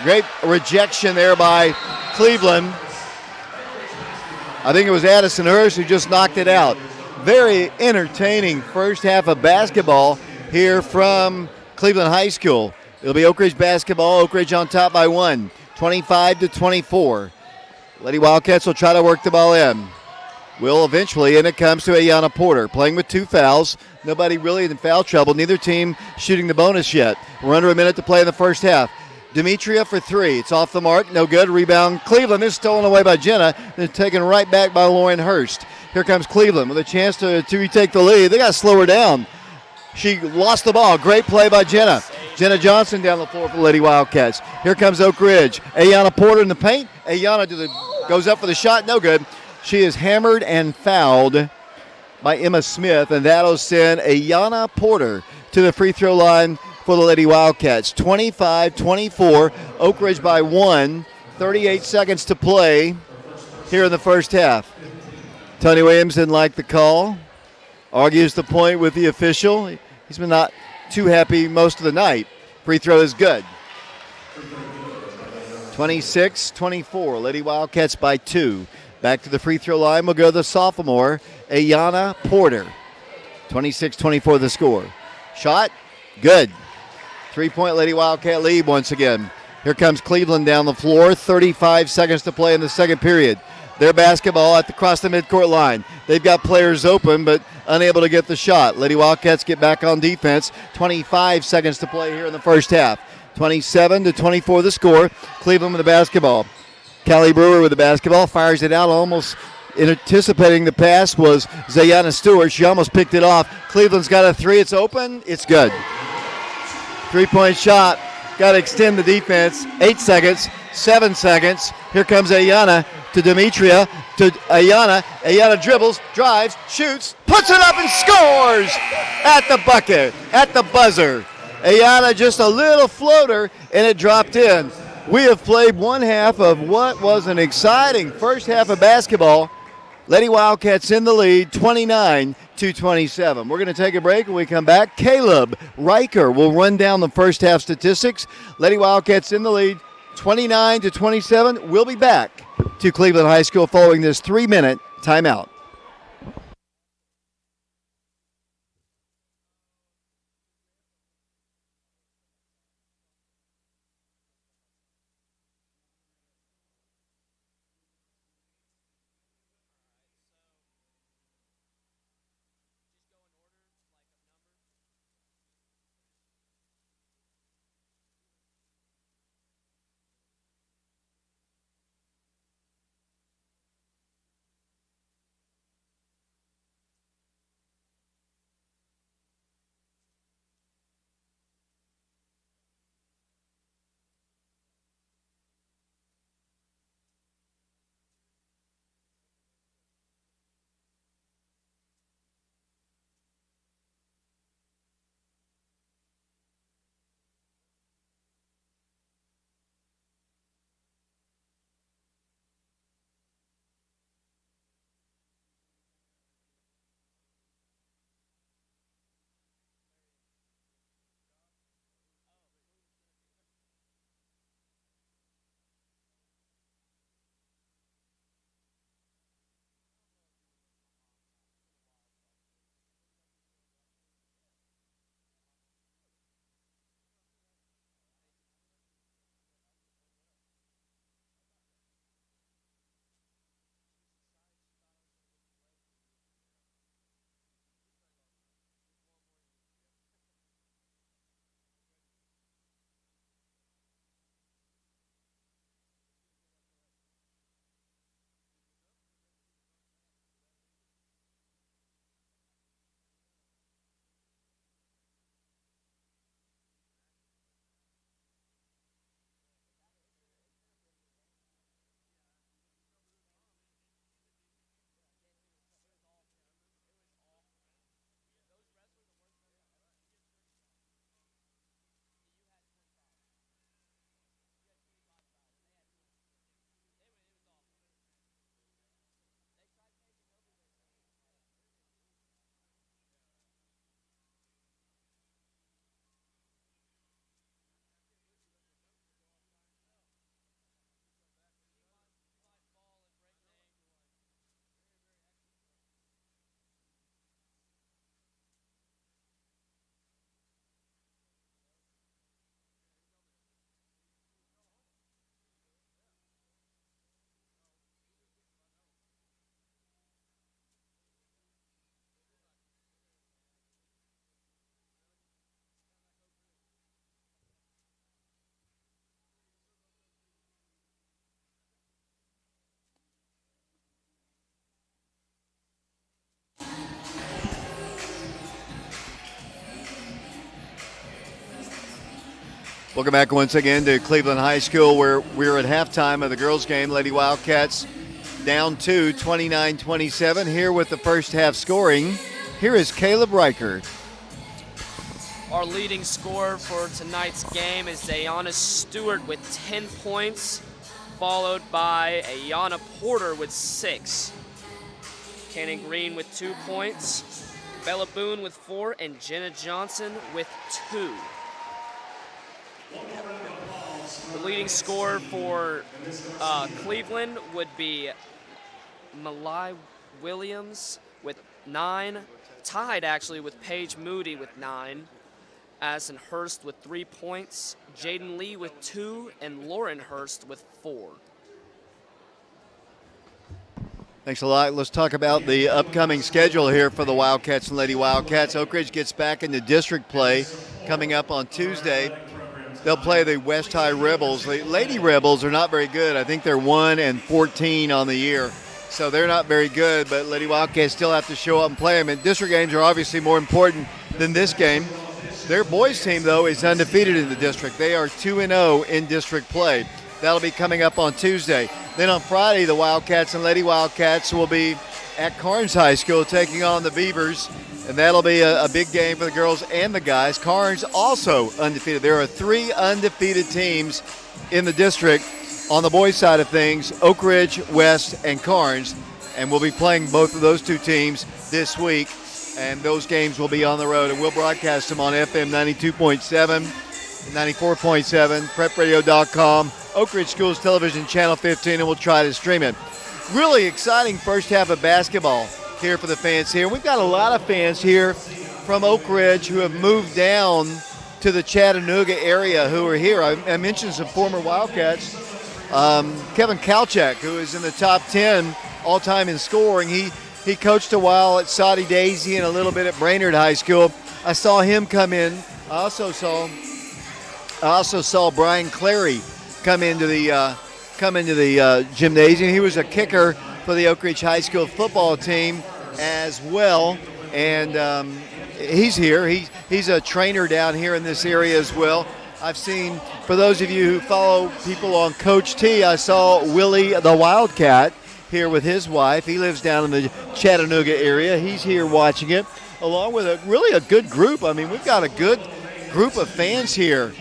Great rejection there by Cleveland. I think it was Addison Hurst who just knocked it out. Very entertaining first half of basketball here from Cleveland High School. It'll be Oak Ridge basketball. Oak Ridge on top by 1. 25-24. Lady Wildcats will try to work the ball in. Will eventually, and it comes to Ayana Porter playing with 2 fouls. Nobody really in foul trouble. Neither team shooting the bonus yet. We're under a minute to play in the first half. Demetria for 3. It's off the mark. No good. Rebound. Cleveland is stolen away by Jenna. Then taken right back by Lauren Hurst. Here comes Cleveland with a chance to retake the lead. They got to slow her down. She lost the ball. Great play by Jenna. Jenna Johnson down the floor for the Lady Wildcats. Here comes Oak Ridge. Ayana Porter in the paint. Ayana goes up for the shot. No good. She is hammered and fouled by Emma Smith, and that'll send Ayana Porter to the free throw line for the Lady Wildcats. 25-24, Oak Ridge by 1. 38 seconds to play here in the first half. Tony Williams didn't like the call. Argues the point with the official. He's been not too happy most of the night. Free throw is good. 26-24, Lady Wildcats by 2. Back to the free throw line will go the sophomore, Ayana Porter. 26-24 the score. Shot, good. 3-point Lady Wildcat lead once again. Here comes Cleveland down the floor. 35 seconds to play in the second period. Their basketball across the midcourt line. They've got players open but unable to get the shot. Lady Wildcats get back on defense. 25 seconds to play here in the first half. 27-24 the score. Cleveland with the basketball. Callie Brewer with the basketball. Fires it out almost anticipating the pass was Zayana Stewart. She almost picked it off. Cleveland's got a three. It's open. It's good. 3-point shot. Got to extend the defense. 8 seconds. 7 seconds. Here comes Ayana to Demetria. To Ayana. Ayana dribbles, drives, shoots, puts it up and scores at the bucket, at the buzzer. Ayana just a little floater and it dropped in. We have played one half of what was an exciting first half of basketball. Lady Wildcats in the lead, 29-27. We're going to take a break. When we come back, Caleb Riker will run down the first half statistics. Lady Wildcats in the lead, 29-27. We'll be back to Cleveland High School following this 3-minute timeout. Welcome back once again to Cleveland High School, where we're at halftime of the girls' game. Lady Wildcats down 29-27. Here with the first half scoring, here is Caleb Riker. Our leading scorer for tonight's game is Ayana Stewart with 10 points, followed by Ayana Porter with 6. Cannon Green with 2 points, Bella Boone with 4, and Jenna Johnson with 2. The leading scorer for Cleveland would be Malai Williams with 9, tied actually with Paige Moody with 9, Addison Hurst with 3 points, Jaden Lee with 2, and Lauren Hurst with 4. Thanks a lot. Let's talk about the upcoming schedule here for the Wildcats and Lady Wildcats. Oak Ridge gets back into district play coming up on Tuesday. They'll play the West High Rebels. The Lady Rebels are not very good. I think they're 1-14 on the year, so they're not very good, but Lady Wildcats still have to show up and play them. And district games are obviously more important than this game. Their boys team, though, is undefeated in the district. They are 2-0 in district play. That'll be coming up on Tuesday. Then on Friday, the Wildcats and Lady Wildcats will be at Carnes High School taking on the Beavers, and that'll be a big game for the girls and the guys. Carnes also undefeated. There are 3 undefeated teams in the district on the boys' side of things, Oak Ridge, West, and Carnes, and we'll be playing both of those 2 teams this week, and those games will be on the road, and we'll broadcast them on FM 92.7, 94.7, prepradio.com, Oak Ridge Schools Television Channel 15, and we'll try to stream it. Really exciting first half of basketball here for the fans here. We've got a lot of fans here from Oak Ridge who have moved down to the Chattanooga area who are here. I mentioned some former Wildcats. Kevin Kalchak, who is in the top 10 all-time in scoring. He coached a while at Soddy Daisy and a little bit at Brainerd High School. I saw him come in. I also saw Brian Clary come into the gymnasium. He was a kicker for the Oak Ridge High School football team as well, and he's here. He's a trainer down here in this area as well. I've seen, for those of you who follow people on Coach T, I saw Willie the Wildcat here with his wife. He lives down in the Chattanooga area. He's here watching it, along with a good group. I mean, we've got a good group of fans here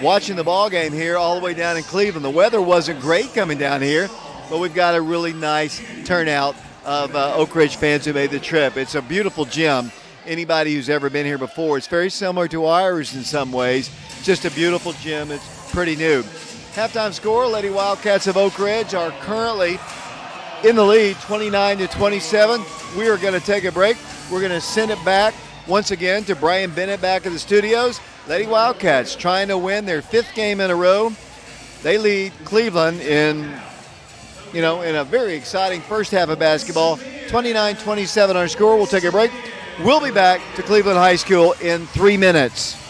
watching the ball game here all the way down in Cleveland. The weather wasn't great coming down here, but we've got a really nice turnout of Oak Ridge fans who made the trip. It's a beautiful gym. Anybody who's ever been here before, it's very similar to ours in some ways. Just a beautiful gym. It's pretty new. Halftime score, Lady Wildcats of Oak Ridge are currently in the lead, 29-27. We are going to take a break. We're going to send it back once again to Brian Bennett back in the studios. Lady Wildcats trying to win their 5th game in a row. They lead Cleveland in a very exciting first half of basketball. 29-27 our score. We'll take a break. We'll be back to Cleveland High School in 3 minutes.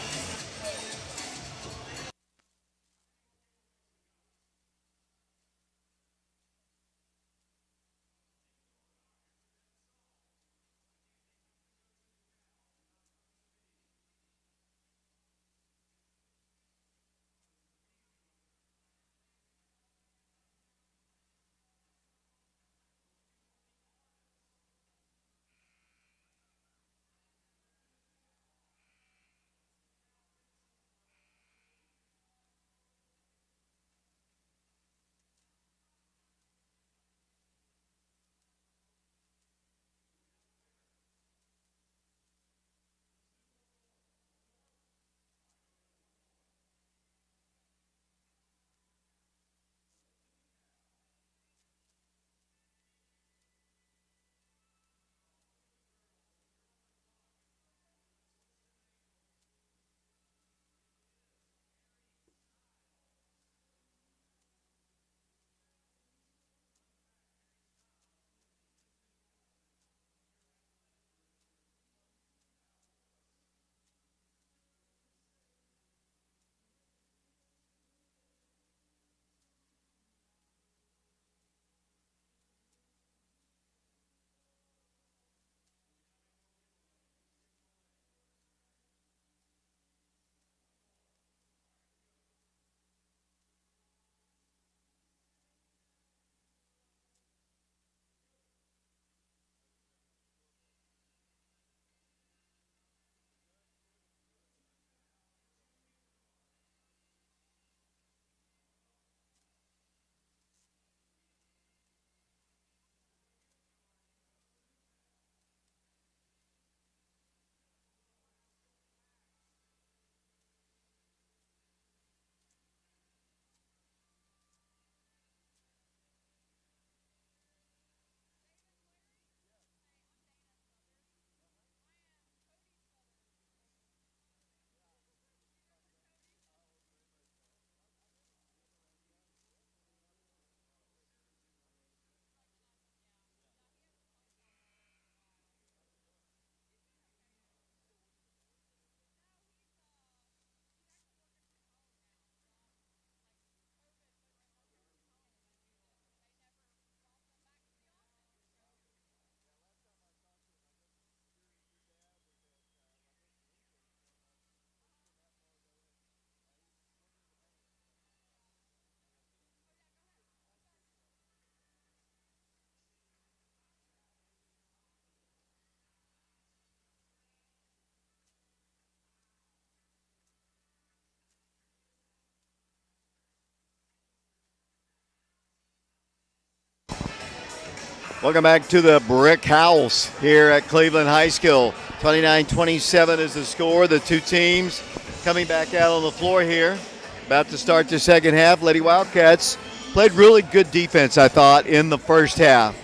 Welcome back to the Brick House here at Cleveland High School. 29-27 is the score. The two teams coming back out on the floor here. About to start the second half. Lady Wildcats played really good defense, I thought, in the first half.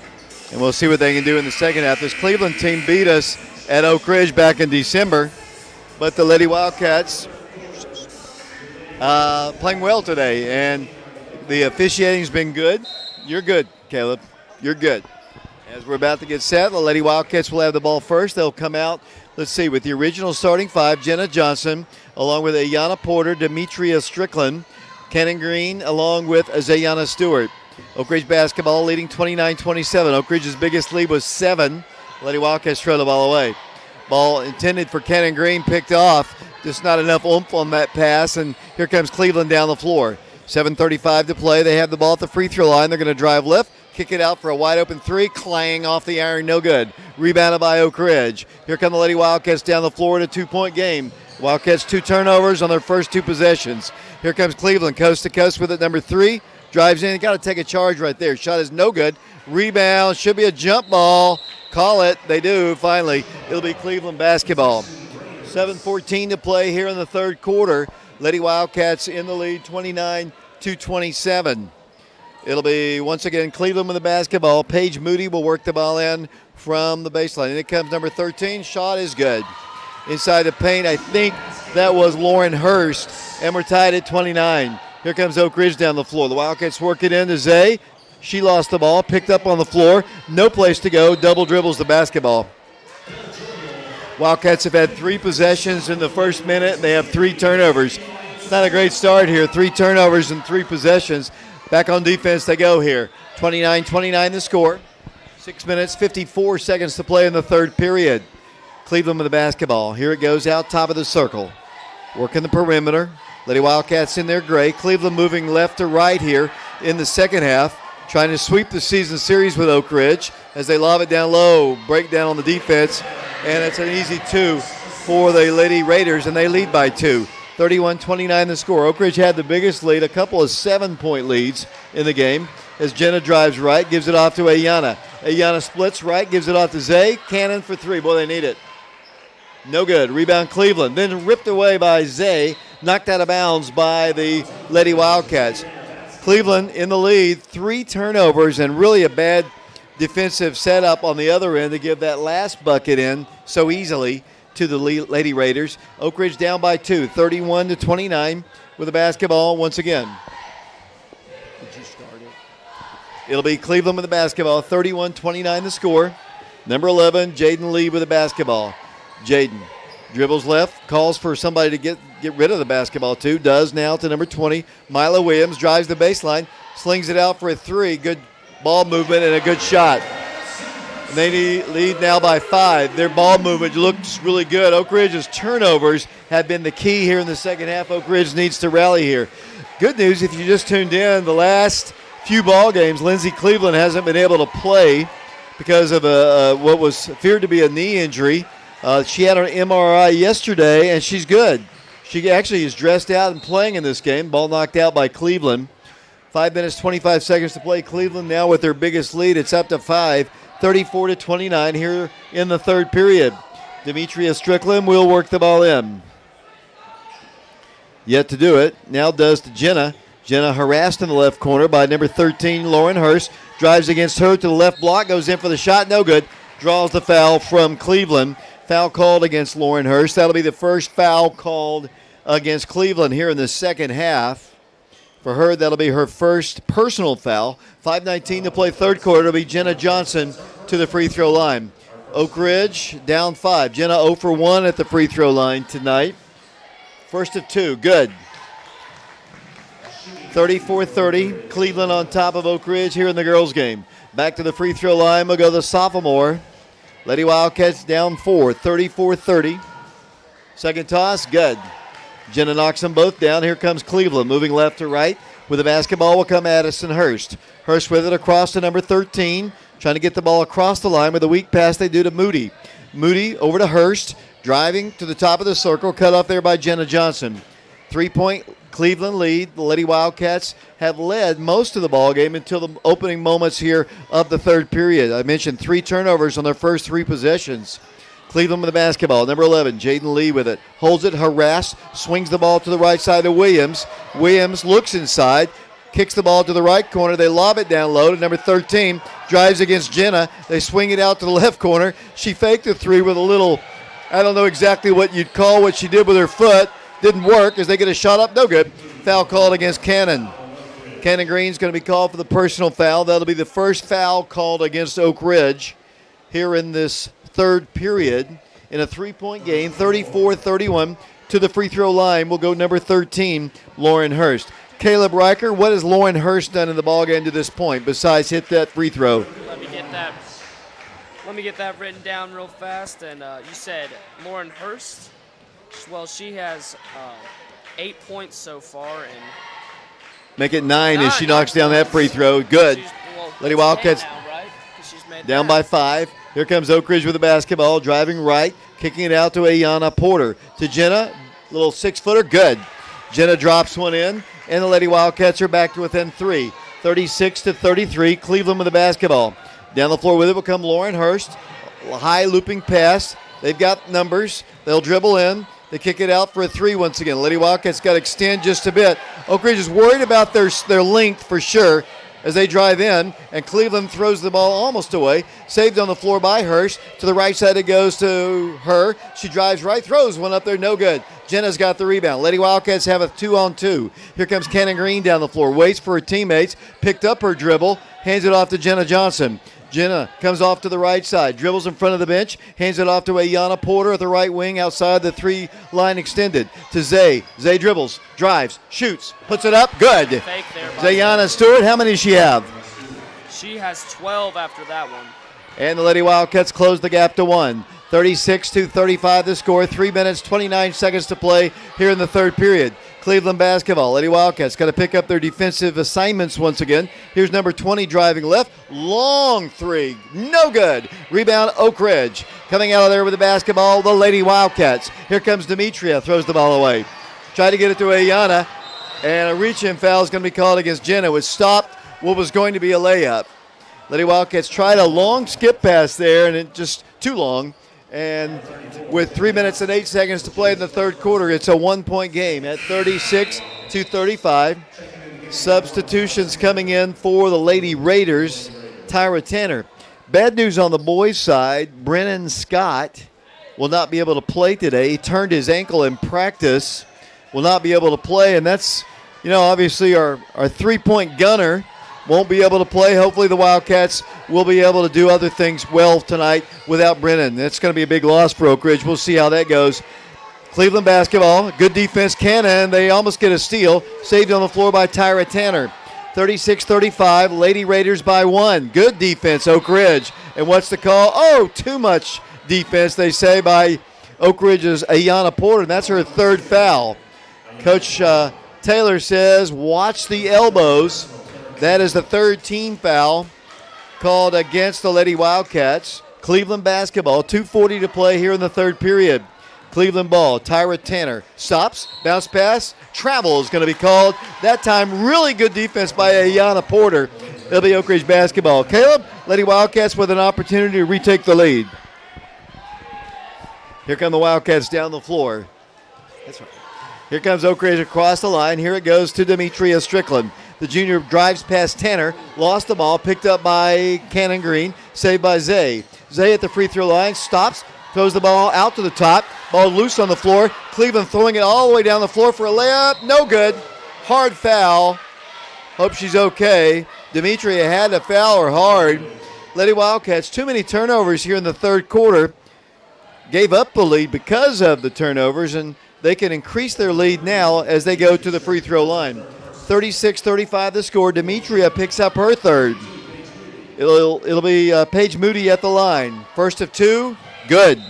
And we'll see what they can do in the second half. This Cleveland team beat us at Oak Ridge back in December. But the Lady Wildcats playing well today. And the officiating's been good. You're good, Caleb. You're good. As we're about to get set, the Lady Wildcats will have the ball first. They'll come out, let's see, with the original starting five, Jenna Johnson, along with Ayana Porter, Demetria Strickland, Cannon Green, along with Zayana Stewart. Oak Ridge basketball leading 29-27. Oak Ridge's biggest lead was 7. Lady Wildcats throw the ball away. Ball intended for Cannon Green, picked off. Just not enough oomph on that pass, and here comes Cleveland down the floor. 7:35 to play. They have the ball at the free throw line. They're going to drive left. Kick it out for a wide-open three. Clang off the iron, no good. Rebounded by Oak Ridge. Here come the Lady Wildcats down the floor in a 2-point game. Wildcats 2 turnovers on their first 2 possessions. Here comes Cleveland, coast to coast with it, number 3. Drives in. Got to take a charge right there. Shot is no good. Rebound. Should be a jump ball. Call it. They do, finally. It'll be Cleveland basketball. 7:14 to play here in the third quarter. Lady Wildcats in the lead, 29-27. It'll be, once again, Cleveland with the basketball. Paige Moody will work the ball in from the baseline. And it comes number 13. Shot is good. Inside the paint, I think that was Lauren Hurst. And we're tied at 29. Here comes Oak Ridge down the floor. The Wildcats work it into Zay. She lost the ball, picked up on the floor. No place to go. Double dribbles the basketball. Wildcats have had 3 possessions in the first minute. They have 3 turnovers. It's not a great start here. 3 turnovers and 3 possessions. Back on defense they go here. 29-29 the score. 6 minutes, 54 seconds to play in the third period. Cleveland with the basketball. Here it goes out top of the circle. Working the perimeter. Lady Wildcats in their gray. Cleveland moving left to right here in the second half. Trying to sweep the season series with Oak Ridge as they lob it down low. Break down on the defense. And it's an easy 2 for the Lady Raiders, and they lead by 2. 31-29 the score. Oak Ridge had the biggest lead, a couple of 7-point leads in the game as Jenna drives right, gives it off to Ayana. Ayana splits right, gives it off to Zay. Cannon for 3. Boy, they need it. No good. Rebound Cleveland. Then ripped away by Zay, knocked out of bounds by the Lady Wildcats. Cleveland in the lead, 3 turnovers, and really a bad defensive setup on the other end to give that last bucket in so easily to the Lady Raiders. Oak Ridge down by 2, 31-29 with the basketball once again. Did you start it? It'll be Cleveland with the basketball, 31-29 the score. Number 11, Jaden Lee with the basketball. Jaden dribbles left, calls for somebody to get rid of the basketball too. Does now to number 20, Mila Williams, drives the baseline, slings it out for a 3. Good ball movement and a good shot. And they lead now by 5. Their ball movement looks really good. Oak Ridge's turnovers have been the key here in the second half. Oak Ridge needs to rally here. Good news, if you just tuned in, the last few ball games, Lindsay Cleveland hasn't been able to play because of what was feared to be a knee injury. She had an MRI yesterday, and she's good. She actually is dressed out and playing in this game. Ball knocked out by Cleveland. 5 minutes, 25 seconds to play. Cleveland now with their biggest lead. It's up to 5, 34-29 here in the third period. Demetria Strickland will work the ball in. Yet to do it. Now does to Jenna. Jenna harassed in the left corner by number 13, Lauren Hurst. Drives against her to the left block. Goes in for the shot. No good. Draws the foul from Cleveland. Foul called against Lauren Hurst. That'll be the first foul called against Cleveland here in the second half. For her, that'll be her first personal foul. 5:19 to play third quarter. It'll be Jenna Johnson to the free throw line. Oak Ridge down 5. Jenna 0 for 1 at the free throw line tonight. First of 2. Good. 34-30. Cleveland on top of Oak Ridge here in the girls' game. Back to the free throw line will go the sophomore. Lady Wildcats down 4. 34-30. Second toss. Good. Jenna knocks them both down. Here comes Cleveland moving left to right. With the basketball will come Addison Hurst. Hurst with it across to number 13. Trying to get the ball across the line with a weak pass they do to Moody. Moody over to Hurst. Driving to the top of the circle. Cut off there by Jenna Johnson. 3-point Cleveland lead. The Lady Wildcats have led most of the ball game until the opening moments here of the third period. I mentioned 3 turnovers on their first 3 possessions. Cleveland with the basketball. Number 11, Jaden Lee with it. Holds it, harassed, swings the ball to the right side of Williams. Williams looks inside, kicks the ball to the right corner. They lob it down low to number 13. Drives against Jenna. They swing it out to the left corner. She faked the 3 with a little, I don't know exactly what you'd call what she did with her foot. Didn't work as they get a shot up. No good. Foul called against Cannon. Cannon Green's going to be called for the personal foul. That'll be the first foul called against Oak Ridge here in this third period in a 3-point game. 34-31 to the free throw line will go number 13, Lauren Hurst. Caleb Riker, what has Lauren Hurst done in the ballgame to this point besides hit that free throw? Let me get that written down real fast. And you said Lauren Hurst. Well, she has 8 points so far. And make it 9 as she knocks down that free throw. Good. Lady Wildcats now, right? She's made down that. by 5. Here comes Oak Ridge with the basketball, driving right, kicking it out to Ayana Porter. To Jenna, little 6-footer, good. Jenna drops one in, and the Lady Wildcats are back to within 3. 36-33, Cleveland with the basketball. Down the floor with it will come Lauren Hurst. High looping pass. They've got numbers. They'll dribble in. They kick it out for a 3 once again. Lady Wildcats got to extend just a bit. Oak Ridge is worried about their length for sure as they drive in, and Cleveland throws the ball almost away. Saved on the floor by Hurst. To the right side it goes to her. She drives right, throws one up there, no good. Jenna's got the rebound. Lady Wildcats have a 2-on-2. Here comes Cannon Green down the floor. Waits for her teammates. Picked up her dribble. Hands it off to Jenna Johnson. Jenna comes off to the right side, dribbles in front of the bench, hands it off to Ayana Porter at the right wing outside the 3-line extended. To Zay. Zay dribbles, drives, shoots, puts it up, good. Fake there. Zayana Stewart, how many does she have? She has 12 after that one. And the Lady Wildcats close the gap to 1. 36-35 the score, 3 minutes, 29 seconds to play here in the third period. Cleveland basketball. Lady Wildcats got to pick up their defensive assignments once again. Here's number 20 driving left. Long 3. No good. Rebound Oak Ridge. Coming out of there with the basketball, the Lady Wildcats. Here comes Demetria. Throws the ball away. Tried to get it to Ayana. And a reach-in foul is going to be called against Jenna. It was stopped what was going to be a layup. Lady Wildcats tried a long skip pass there, and it just too long. And with 3 minutes and 8 seconds to play in the third quarter, it's a 1-point game at 36-35. Substitutions coming in for the Lady Raiders. Tyra Tanner. Bad news on the boys' side. Brennan Scott will not be able to play today. He turned his ankle in practice. Will not be able to play, and that's, obviously our 3-point gunner won't be able to play. Hopefully the Wildcats will be able to do other things well tonight without Brennan. That's going to be a big loss for Oak Ridge. We'll see how that goes. Cleveland basketball, good defense. Cannon, they almost get a steal. Saved on the floor by Tyra Tanner. 36-35, Lady Raiders by 1. Good defense, Oak Ridge. And what's the call? Oh, too much defense, they say, by Oak Ridge's Ayana Porter, and that's her 3rd foul. Coach Taylor says, watch the elbows. That is the 3rd team foul called against the Lady Wildcats. Cleveland basketball, 2:40 to play here in the third period. Cleveland ball, Tyra Tanner stops, bounce pass, travel is going to be called. That time, really good defense by Ayana Porter. It'll be Oak Ridge basketball. Caleb, Lady Wildcats with an opportunity to retake the lead. Here come the Wildcats down the floor. That's right. Here comes Oak Ridge across the line. Here it goes to Demetria Strickland. The junior drives past Tanner, lost the ball, picked up by Cannon Green, saved by Zay. Zay at the free throw line, stops, throws the ball out to the top. Ball loose on the floor. Cleveland throwing it all the way down the floor for a layup. No good. Hard foul. Hope she's okay. Demetria had to foul her hard. Lady Wildcats, too many turnovers here in the third quarter. Gave up the lead because of the turnovers, and they can increase their lead now as they go to the free throw line. 36-35 the score. Demetria picks up her 3rd. It'll be Paige Moody at the line. First of 2, good.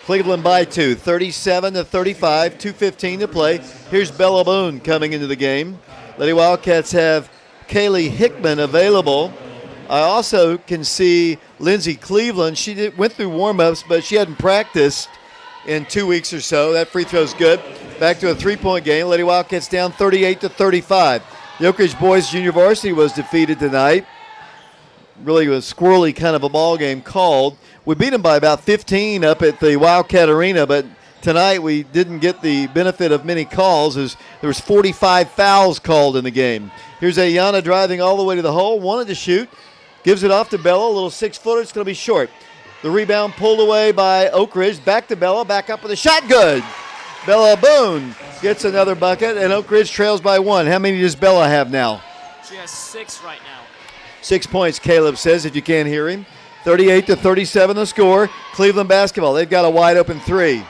Cleveland by 2, 37-35, 2:15 to play. Here's Bella Boone coming into the game. Lady Wildcats have Kaylee Hickman available. I also can see Lindsay Cleveland. She went through warm-ups, but she hadn't practiced in 2 weeks or so. That free throw's good. Back to a 3-point game. Lady Wildcats down 38-35. The Oak Ridge Boys Junior Varsity was defeated tonight. Really was squirrely kind of a ball game called. We beat them by about 15 up at the Wildcat Arena, but tonight we didn't get the benefit of many calls as there was 45 fouls called in the game. Here's Ayana driving all the way to the hole, wanted to shoot, gives it off to Bella, a little 6-footer, it's going to be short. The rebound pulled away by Oak Ridge, back to Bella, back up with a shot, good. Bella Boone gets another bucket, and Oak Ridge trails by 1. How many does Bella have now? She has 6 right now. 6 points, Caleb says, if you can't hear him. 38-37 the score. Cleveland basketball, they've got a wide open 3.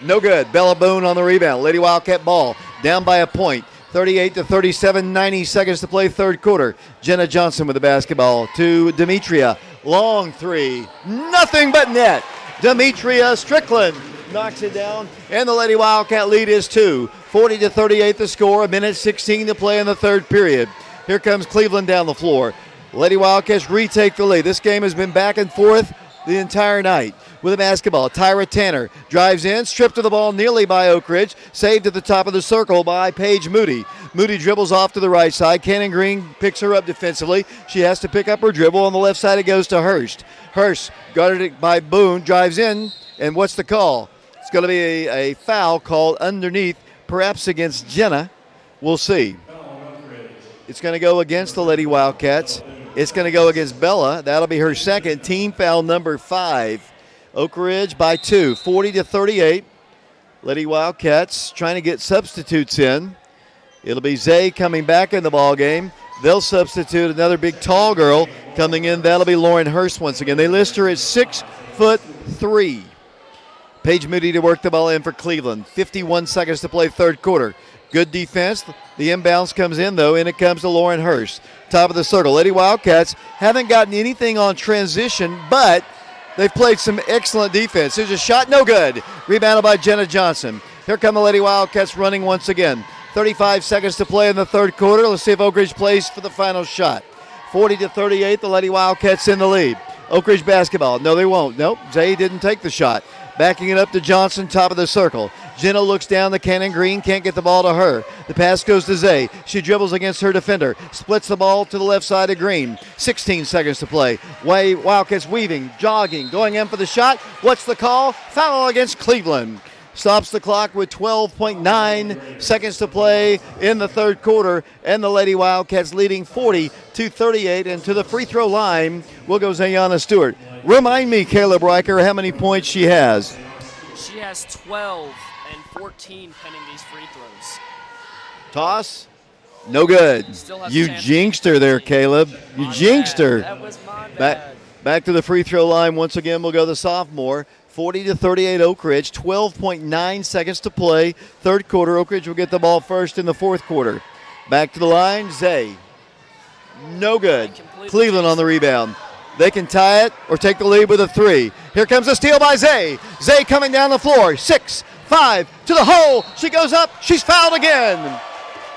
No good. Bella Boone on the rebound. Lady Wildcat ball down by a point. 38-37, 90 seconds to play third quarter. Jenna Johnson with the basketball to Demetria. Long 3. Nothing but net. Demetria Strickland knocks it down, and the Lady Wildcat lead is 2. 40-38 the score. A minute 16 to play in the third period. Here comes Cleveland down the floor. Lady Wildcats retake the lead. This game has been back and forth the entire night. With the basketball, Tyra Tanner drives in, stripped of the ball nearly by Oak Ridge, saved at the top of the circle by Paige Moody. Moody dribbles off to the right side. Cannon Green picks her up defensively. She has to pick up her dribble. On the left side, it goes to Hurst. Hurst, guarded it by Boone, drives in, and what's the call? It's going to be a foul called underneath, perhaps against Jenna. We'll see. It's going to go against the Lady Wildcats. It's going to go against Bella. That'll be her second. Team foul number 5. Oak Ridge by 2, 40-38. Lady Wildcats trying to get substitutes in. It'll be Zay coming back in the ball game. They'll substitute another big tall girl coming in. That'll be Lauren Hurst once again. They list her as 6'3". Paige Moody to work the ball in for Cleveland. 51 seconds to play third quarter. Good defense. The inbounds comes in, though, and it comes to Lauren Hurst. Top of the circle. Lady Wildcats haven't gotten anything on transition, but they've played some excellent defense. There's a shot, no good. Rebounded by Jenna Johnson. Here come the Lady Wildcats running once again. 35 seconds to play in the third quarter. Let's see if Oak Ridge plays for the final shot. 40-38, the Lady Wildcats in the lead. Oak Ridge basketball. No, they won't. Nope, Zay didn't take the shot. Backing it up to Johnson, top of the circle. Jenna looks down the Cannon Green, can't get the ball to her. The pass goes to Zay. She dribbles against her defender. Splits the ball to the left side of Green. 16 seconds to play. Wildcats weaving, jogging, going in for the shot. What's the call? Foul against Cleveland. Stops the clock with 12.9 seconds to play in the third quarter, and the Lady Wildcats leading 40-38. And to the free throw line will go Zayana Stewart. Remind me, Caleb Riker, how many points she has. She has 12 and 14 pending these free throws. Toss. No good. You jinxed her there, Caleb. You jinxed her. That was my bad. Back to the free throw line. Once again, we'll go the sophomore. 40-38 Oak Ridge. 12.9 seconds to play. Third quarter. Oak Ridge will get the ball first in the fourth quarter. Back to the line. Zay. No good. Cleveland on the rebound. They can tie it or take the lead with a 3. Here comes a steal by Zay. Zay coming down the floor. 6-5 to the hole. She goes up. She's fouled again.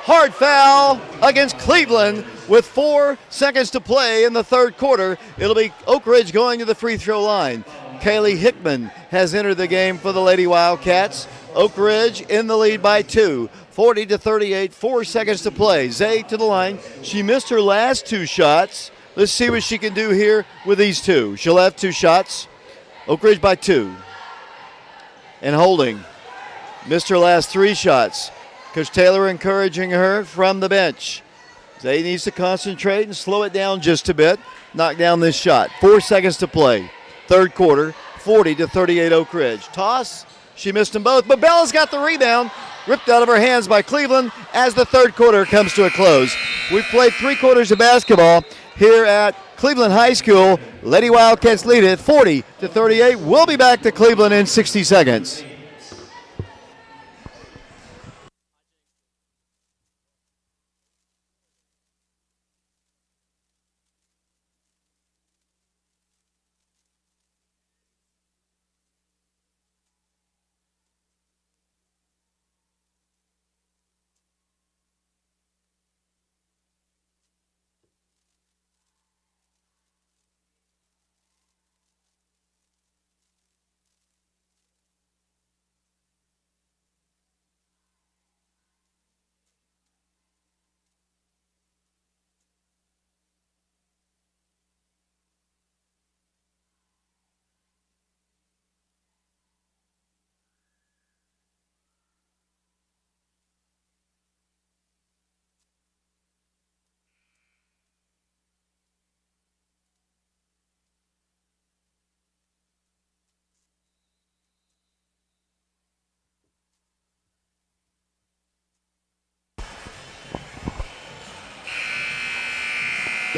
Hard foul against Cleveland with 4 seconds to play in the third quarter. It'll be Oak Ridge going to the free throw line. Kaylee Hickman has entered the game for the Lady Wildcats. Oak Ridge in the lead by 2. 40-38, 4 seconds to play. Zay to the line. She missed her last 2 shots. Let's see what she can do here with these 2. She'll have 2 shots. Oak Ridge by 2. And holding. Missed her last 3 shots. Coach Taylor encouraging her from the bench. Zay needs to concentrate and slow it down just a bit. Knock down this shot. 4 seconds to play. Third quarter, 40-38 Oak Ridge. Toss. She missed them both, but Bella's got the rebound. Ripped out of her hands by Cleveland as the third quarter comes to a close. We've played 3 quarters of basketball here at Cleveland High School. Lady Wildcats lead it 40-38. We'll be back to Cleveland in 60 seconds.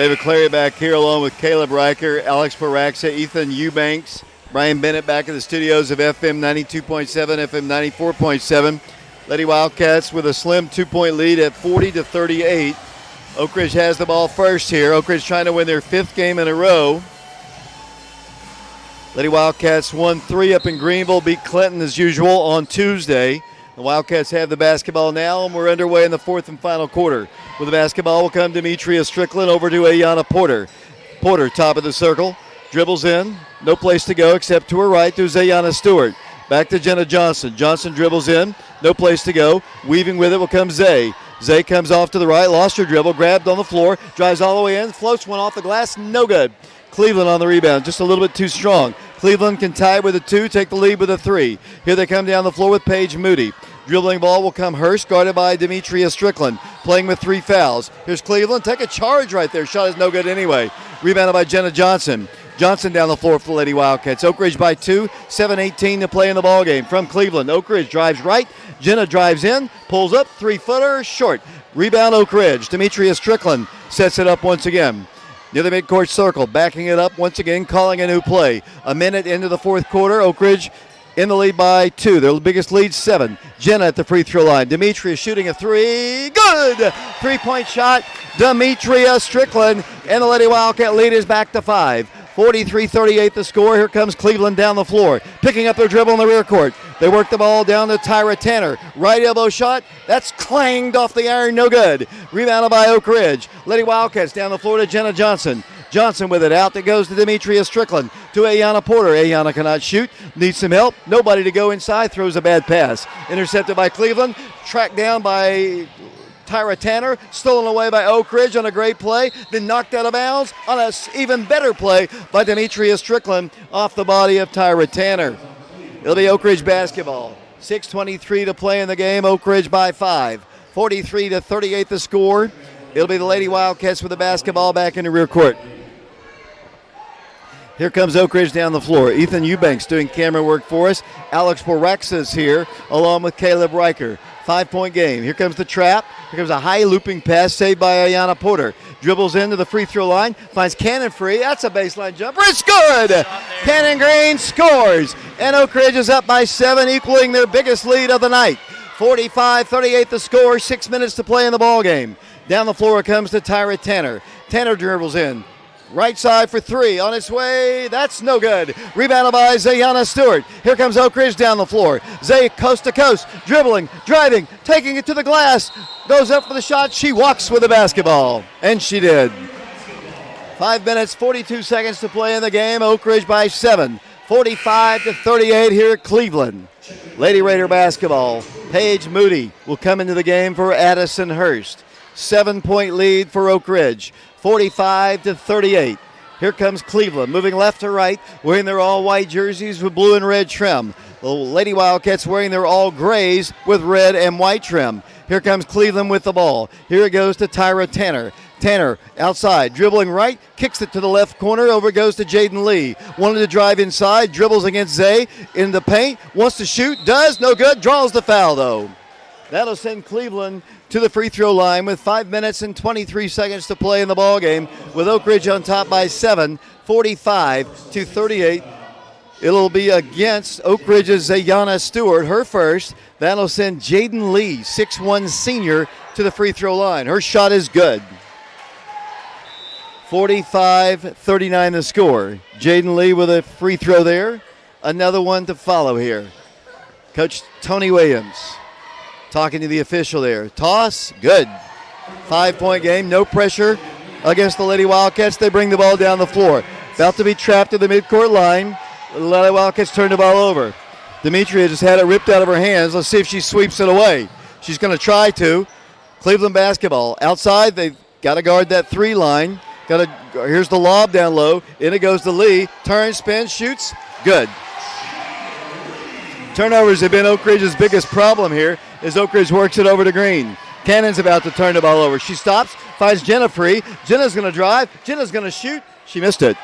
David Clary back here along with Caleb Riker, Alex Paraxa, Ethan Eubanks, Brian Bennett back in the studios of FM 92.7, FM 94.7. Lady Wildcats with a slim 2-point lead at 40-38. Oak Ridge has the ball first here. Oak Ridge trying to win their 5th game in a row. Lady Wildcats won 3 up in Greenville, beat Clinton as usual on Tuesday. The Wildcats have the basketball now, and we're underway in the 4th and final quarter. With the basketball will come Demetria Strickland over to Ayana Porter. Porter, top of the circle, dribbles in. No place to go except to her right to Zayana Stewart. Back to Jenna Johnson. Johnson dribbles in. No place to go. Weaving with it will come Zay. Zay comes off to the right, lost her dribble, grabbed on the floor, drives all the way in, floats one off the glass, no good. Cleveland on the rebound, just a little bit too strong. Cleveland can tie with a 2, take the lead with a 3. Here they come down the floor with Paige Moody. Dribbling ball will come Hurst, guarded by Demetria Strickland, playing with 3 fouls. Here's Cleveland, take a charge right there. Shot is no good anyway. Rebounded by Jenna Johnson. Johnson down the floor for the Lady Wildcats. Oak Ridge by 2, 7:18 to play in the ballgame. From Cleveland, Oak Ridge drives right. Jenna drives in, pulls up, 3-footer, short. Rebound Oak Ridge. Demetria Strickland sets it up once again. Near the midcourt circle, backing it up once again, calling a new play. A minute into the 4th quarter, Oak Ridge in the lead by 2. Their biggest lead, 7. Jenna at the free throw line. Demetria shooting a 3. Good! 3-point shot. Demetria Strickland, and the Lady Wildcat lead is back to 5. 43-38 the score. Here comes Cleveland down the floor, picking up their dribble in the rear court. They work the ball down to Tyra Tanner. Right elbow shot. That's clanged off the iron. No good. Rebounded by Oak Ridge. Lady Wildcats down the floor to Jenna Johnson. Johnson with it out. That goes to Demetria Strickland. To Ayana Porter. Ayana cannot shoot. Needs some help. Nobody to go inside. Throws a bad pass. Intercepted by Cleveland. Tracked down by Tyra Tanner. Stolen away by Oak Ridge on a great play. Then knocked out of bounds on an even better play by Demetria Strickland off the body of Tyra Tanner. It'll be Oak Ridge basketball. 6:23 to play in the game. Oak Ridge by 5. 43-38 the score. It'll be the Lady Wildcats with the basketball back in the rear court. Here comes Oak Ridge down the floor. Ethan Eubanks doing camera work for us. Alex Boraxis here along with Caleb Riker. 5-point game. Here comes the trap. Here comes a high looping pass saved by Ayana Porter. Dribbles into the free throw line. Finds Cannon free. That's a baseline jumper. It's good! Cannon Green scores. And Oak Ridge is up by 7, equaling their biggest lead of the night. 45-38 the score. 6 minutes to play in the ball game. Down the floor it comes to Tyra Tanner. Tanner dribbles in. Right side for 3. On its way. That's no good. Rebounded by Zayana Stewart. Here comes Oak Ridge down the floor. Zay coast to coast. Dribbling, driving, taking it to the glass. Goes up for the shot. She walks with the basketball. And she did. 5 minutes, 42 seconds to play in the game. Oak Ridge by 7. 45-38 here at Cleveland. Lady Raider basketball. Paige Moody will come into the game for Addison Hurst. 7-point lead for Oak Ridge. 45-38. Here comes Cleveland, moving left to right, wearing their all-white jerseys with blue and red trim. The Lady Wildcats wearing their all-grays with red and white trim. Here comes Cleveland with the ball. Here it goes to Tyra Tanner. Tanner outside, dribbling right, kicks it to the left corner, over goes to Jaden Lee. Wanted to drive inside, dribbles against Zay in the paint, wants to shoot, does, no good, draws the foul though. That'll send Cleveland to the free throw line with 5 minutes and 23 seconds to play in the ball game, with Oak Ridge on top by 7, 45-38. It'll be against Oak Ridge's Zayana Stewart, her first. That'll send Jaden Lee, 6'1 senior, to the free throw line. Her shot is good. 45-39 the score. Jaden Lee with a free throw there. Another one to follow here. Coach Tony Williams talking to the official there. Toss, good. 5-point game, no pressure against the Lady Wildcats. They bring the ball down the floor. About to be trapped at the midcourt line. The Lady Wildcats turn the ball over. Demetria just had it ripped out of her hands. Let's see if she sweeps it away. She's going to try to. Cleveland basketball. Outside, they've got to guard that 3 line. Here's the lob down low. In it goes to Lee. Turns, spins, shoots. Good. Turnovers have been Oak Ridge's biggest problem here as Oak Ridge works it over to Green. Cannon's about to turn the ball over. She stops, finds Jenna free. Jenna's going to drive. Jenna's going to shoot. She missed it.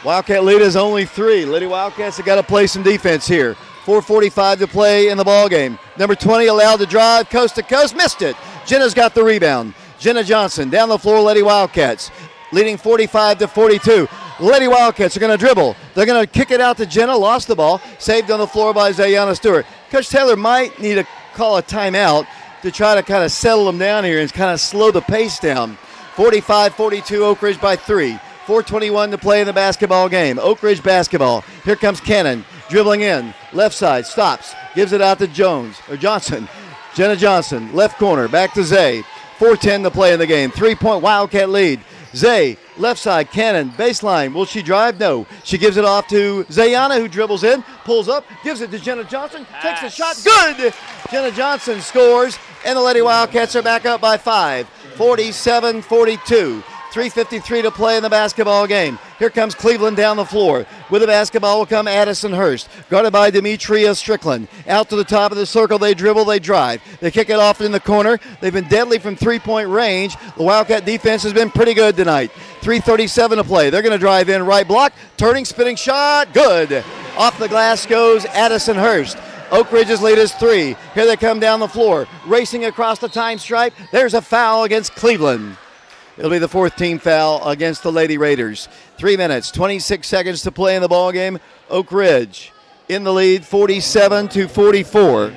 Wildcat lead is only 3. Lady Wildcats have got to play some defense here. 4:45 to play in the ball game. Number 20 allowed to drive coast to coast. Missed it. Jenna's got the rebound. Jenna Johnson down the floor, Lady Wildcats. leading 45-42. Lady Wildcats are going to dribble. They're going to kick it out to Jenna. Lost the ball. Saved on the floor by Zayana Stewart. Coach Taylor might need to call a timeout to try to kind of settle them down here and kind of slow the pace down. 45-42, Oak Ridge by 3. 4:21 to play in the basketball game. Oak Ridge basketball. Here comes Cannon. Dribbling in. Left side. Stops. Gives it out to Johnson. Jenna Johnson. Left corner. Back to Zay. 4:10 to play in the game. 3-point Wildcat lead. Zay, left side, Cannon, baseline. Will she drive? No. She gives it off to Zayana, who dribbles in, pulls up, gives it to Jenna Johnson, takes a shot. Good! Jenna Johnson scores, and the Lady Wildcats are back up by 5. 47-42. 3:53 to play in the basketball game. Here comes Cleveland down the floor. With the basketball will come Addison Hurst, guarded by Demetria Strickland. Out to the top of the circle, they dribble, they drive. They kick it off in the corner. They've been deadly from three-point range. The Wildcat defense has been pretty good tonight. 3:37 to play. They're going to drive in, right block, turning, spinning shot, good. Off the glass goes Addison Hurst. Oak Ridge's lead is 3. Here they come down the floor, racing across the time stripe. There's a foul against Cleveland. It'll be the 4th team foul against the Lady Raiders. 3 minutes, 26 seconds to play in the ball game. Oak Ridge in the lead, 47-44.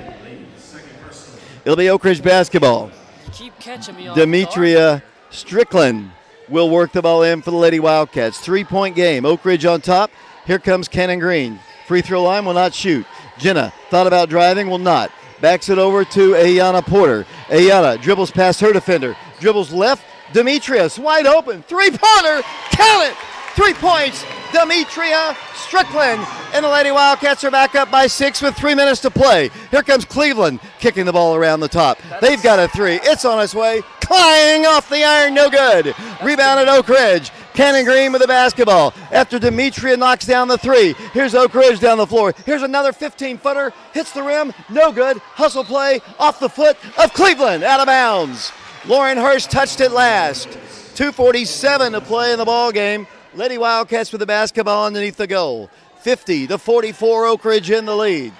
It'll be Oak Ridge basketball. Keep catching me off Demetria Strickland will work the ball in for the Lady Wildcats. 3-point game. Oak Ridge on top. Here comes Cannon Green. Free throw line, will not shoot. Jenna thought about driving, will not. Backs it over to Ayana Porter. Ayana dribbles past her defender. Dribbles left. Demetrius, wide open, three-pointer, count it! 3 points, Demetria Strickland. And the Lady Wildcats are back up by 6 with 3 minutes to play. Here comes Cleveland, kicking the ball around the top. They've got a 3. It's on its way, flying off the iron, no good. Rebound at Oak Ridge. Cannon Green with the basketball. After Demetria knocks down the 3, here's Oak Ridge down the floor. Here's another 15-footer, hits the rim, no good. Hustle play off the foot of Cleveland, out of bounds. Lauren Hurst touched it last. 2:47 to play in the ball game. Lady Wildcats with the basketball underneath the goal. 50-44, Oak Ridge in the lead.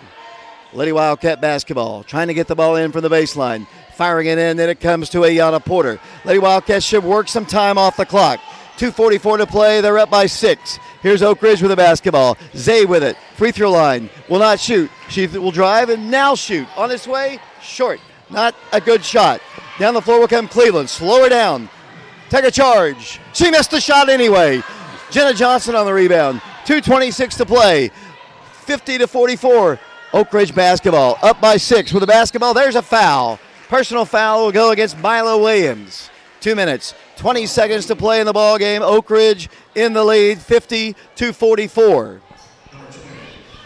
Lady Wildcat basketball, trying to get the ball in from the baseline. Firing it in, then it comes to Ayana Porter. Lady Wildcats should work some time off the clock. 2:44 to play, they're up by 6. Here's Oak Ridge with the basketball. Zay with it, free throw line, will not shoot. She will drive and now shoot. On its way, short, not a good shot. Down the floor will come Cleveland. Slow her down. Take a charge. She missed the shot anyway. Jenna Johnson on the rebound. 2:26 to play. 50-44. Oak Ridge basketball. Up by 6 with the basketball. There's a foul. Personal foul will go against Milo Williams. 2 minutes, 20 seconds to play in the ball game. Oak Ridge in the lead, 50-44.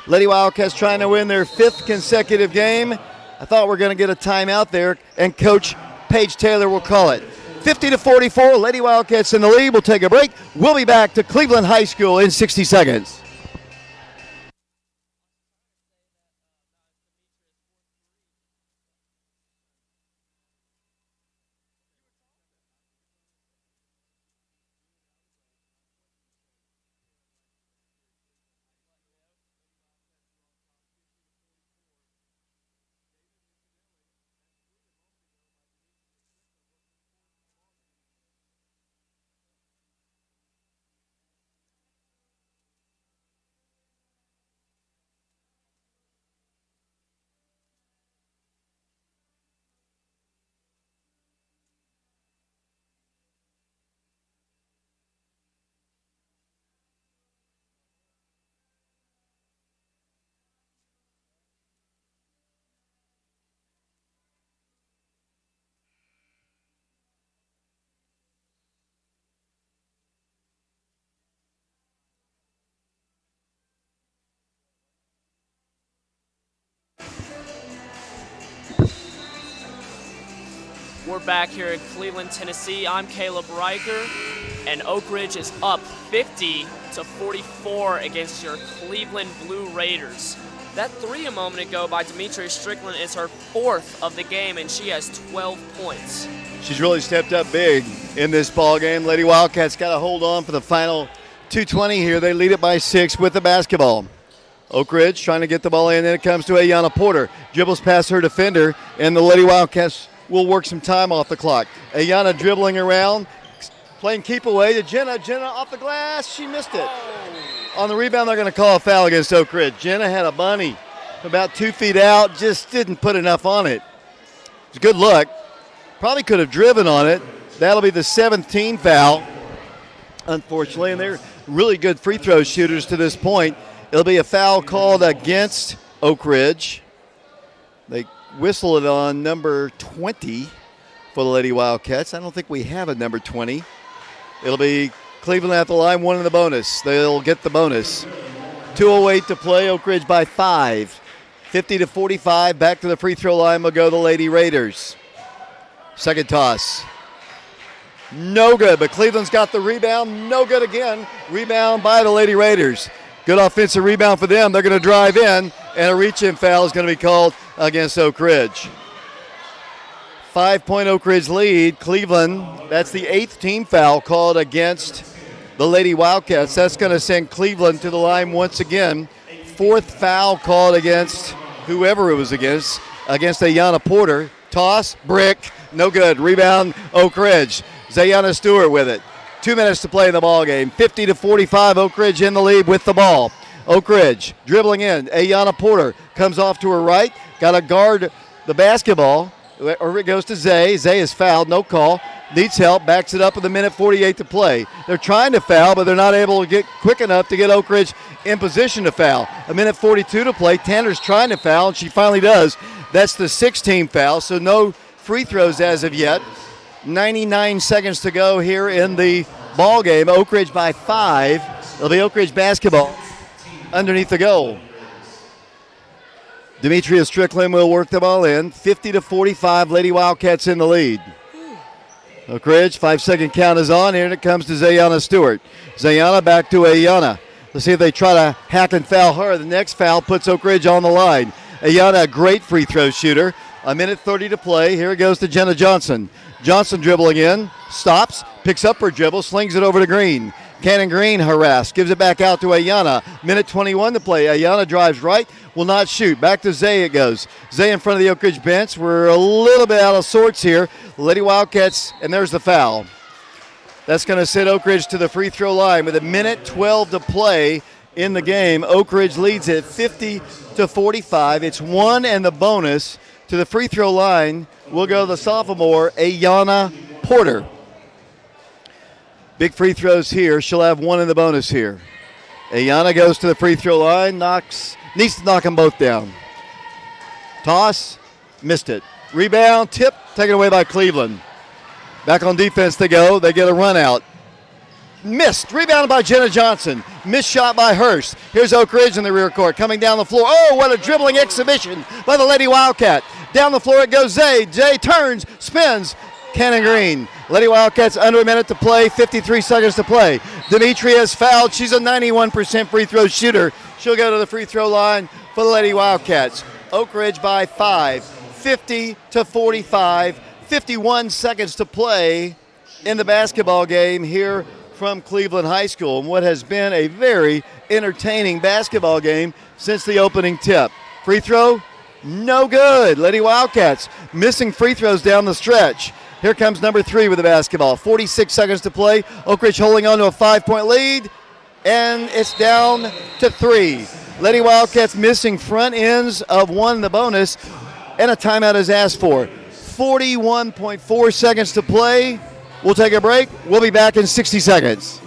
Lady Wildcats trying to win their 5th consecutive game. I thought we were going to get a timeout there, and Coach Paige Taylor will call it. 50-44, Lady Wildcats in the lead. We'll take a break. We'll be back to Cleveland High School in 60 seconds. We're back here in Cleveland, Tennessee. I'm Caleb Riker, and Oak Ridge is up 50-44 against your Cleveland Blue Raiders. That 3 a moment ago by Demetria Strickland is her 4th of the game, and she has 12 points. She's really stepped up big in this ball game. Lady Wildcats got to hold on for the final 2:20 here. They lead it by 6 with the basketball. Oak Ridge trying to get the ball in, then it comes to Ayana Porter. Dribbles past her defender, and the Lady Wildcats will work some time off the clock. Ayana dribbling around, Playing keep away to Jenna. Jenna off the glass. She missed it. On the rebound, they're going to call a foul against Oak Ridge. Jenna had a bunny about 2 feet out. Just didn't put enough on it. It's a good look. Probably could have driven on it. That'll be the 7th team foul, unfortunately. And they're really good free throw shooters to this point. It'll be a foul called against Oak Ridge. They whistle it on number 20 for the Lady Wildcats. I don't think we have a number 20. It'll be Cleveland at the line, 1 in the bonus. They'll get the bonus. 2:08 to play, Oak Ridge by 5. 50-45, back to the free throw line will go the Lady Raiders. Second toss. No good, but Cleveland's got the rebound. No good again. Rebound by the Lady Raiders. Good offensive rebound for them. They're going to drive in, and a reach-in foul is going to be called against Oak Ridge. 5-point Oak Ridge lead. Cleveland, that's the 8th team foul called against the Lady Wildcats. That's going to send Cleveland to the line once again. 4th foul called against whoever it was against Ayana Porter. Toss, brick, no good. Rebound, Oak Ridge. Zayana Stewart with it. 2 minutes to play in the ball game. 50-45, Oak Ridge in the lead with the ball. Oak Ridge dribbling in. Ayana Porter comes off to her right. Got to guard the basketball. Or it goes to Zay. Zay is fouled, no call. Needs help, backs it up with 1:48 to play. They're trying to foul, but they're not able to get quick enough to get Oak Ridge in position to foul. 1:42 to play. Tanner's trying to foul, and she finally does. That's the 6th team foul, so no free throws as of yet. 99 seconds to go here in the ball game. Oak Ridge by 5. It'll be Oak Ridge basketball underneath the goal. Demetria Strickland will work the ball in. 50-45, Lady Wildcats in the lead. Oak Ridge, 5-second count is on. Here it comes to Zayana Stewart. Zayana back to Ayana. Let's see if they try to hack and foul her. The next foul puts Oak Ridge on the line. Ayana, a great free throw shooter. 1:30 to play. Here it goes to Jenna Johnson. Johnson dribbling in, stops, picks up her dribble, slings it over to Green. Cannon Green harassed, gives it back out to Ayana. 1:21 to play. Ayana drives right, will not shoot. Back to Zay it goes. Zay in front of the Oak Ridge bench. We're a little bit out of sorts here. Lady Wildcats, and there's the foul. That's going to send Oak Ridge to the free throw line with 1:12 to play in the game. Oak Ridge leads it 50-45. It's 1 and the bonus. To the free throw line will go the sophomore, Ayana Porter. Big free throws here. She'll have 1 in the bonus here. Ayana goes to the free throw line, needs to knock them both down. Toss, missed it. Rebound, tip, taken away by Cleveland. Back on defense they go. They get a run out. Missed. Rebounded by Jenna Johnson. Missed shot by Hurst. Here's Oak Ridge in the rear court coming down the floor. Oh, what a dribbling exhibition by the Lady Wildcat. Down the floor it goes Zay. Zay turns, spins. Cannon Green. Lady Wildcats under a minute to play, 53 seconds to play. Demetria is fouled. She's a 91% free throw shooter. She'll go to the free throw line for the Lady Wildcats. Oak Ridge by 5, 50-45, 51 seconds to play in the basketball game here from Cleveland High School, and what has been a very entertaining basketball game since the opening tip. Free throw, no good. Lady Wildcats missing free throws down the stretch. Here comes number 3 with the basketball. 46 seconds to play. Oak Ridge holding on to a 5-point lead, and it's down to 3. Lady Wildcats missing front ends of 1 in the bonus, and a timeout is asked for. 41.4 seconds to play. We'll take a break. We'll be back in 60 seconds.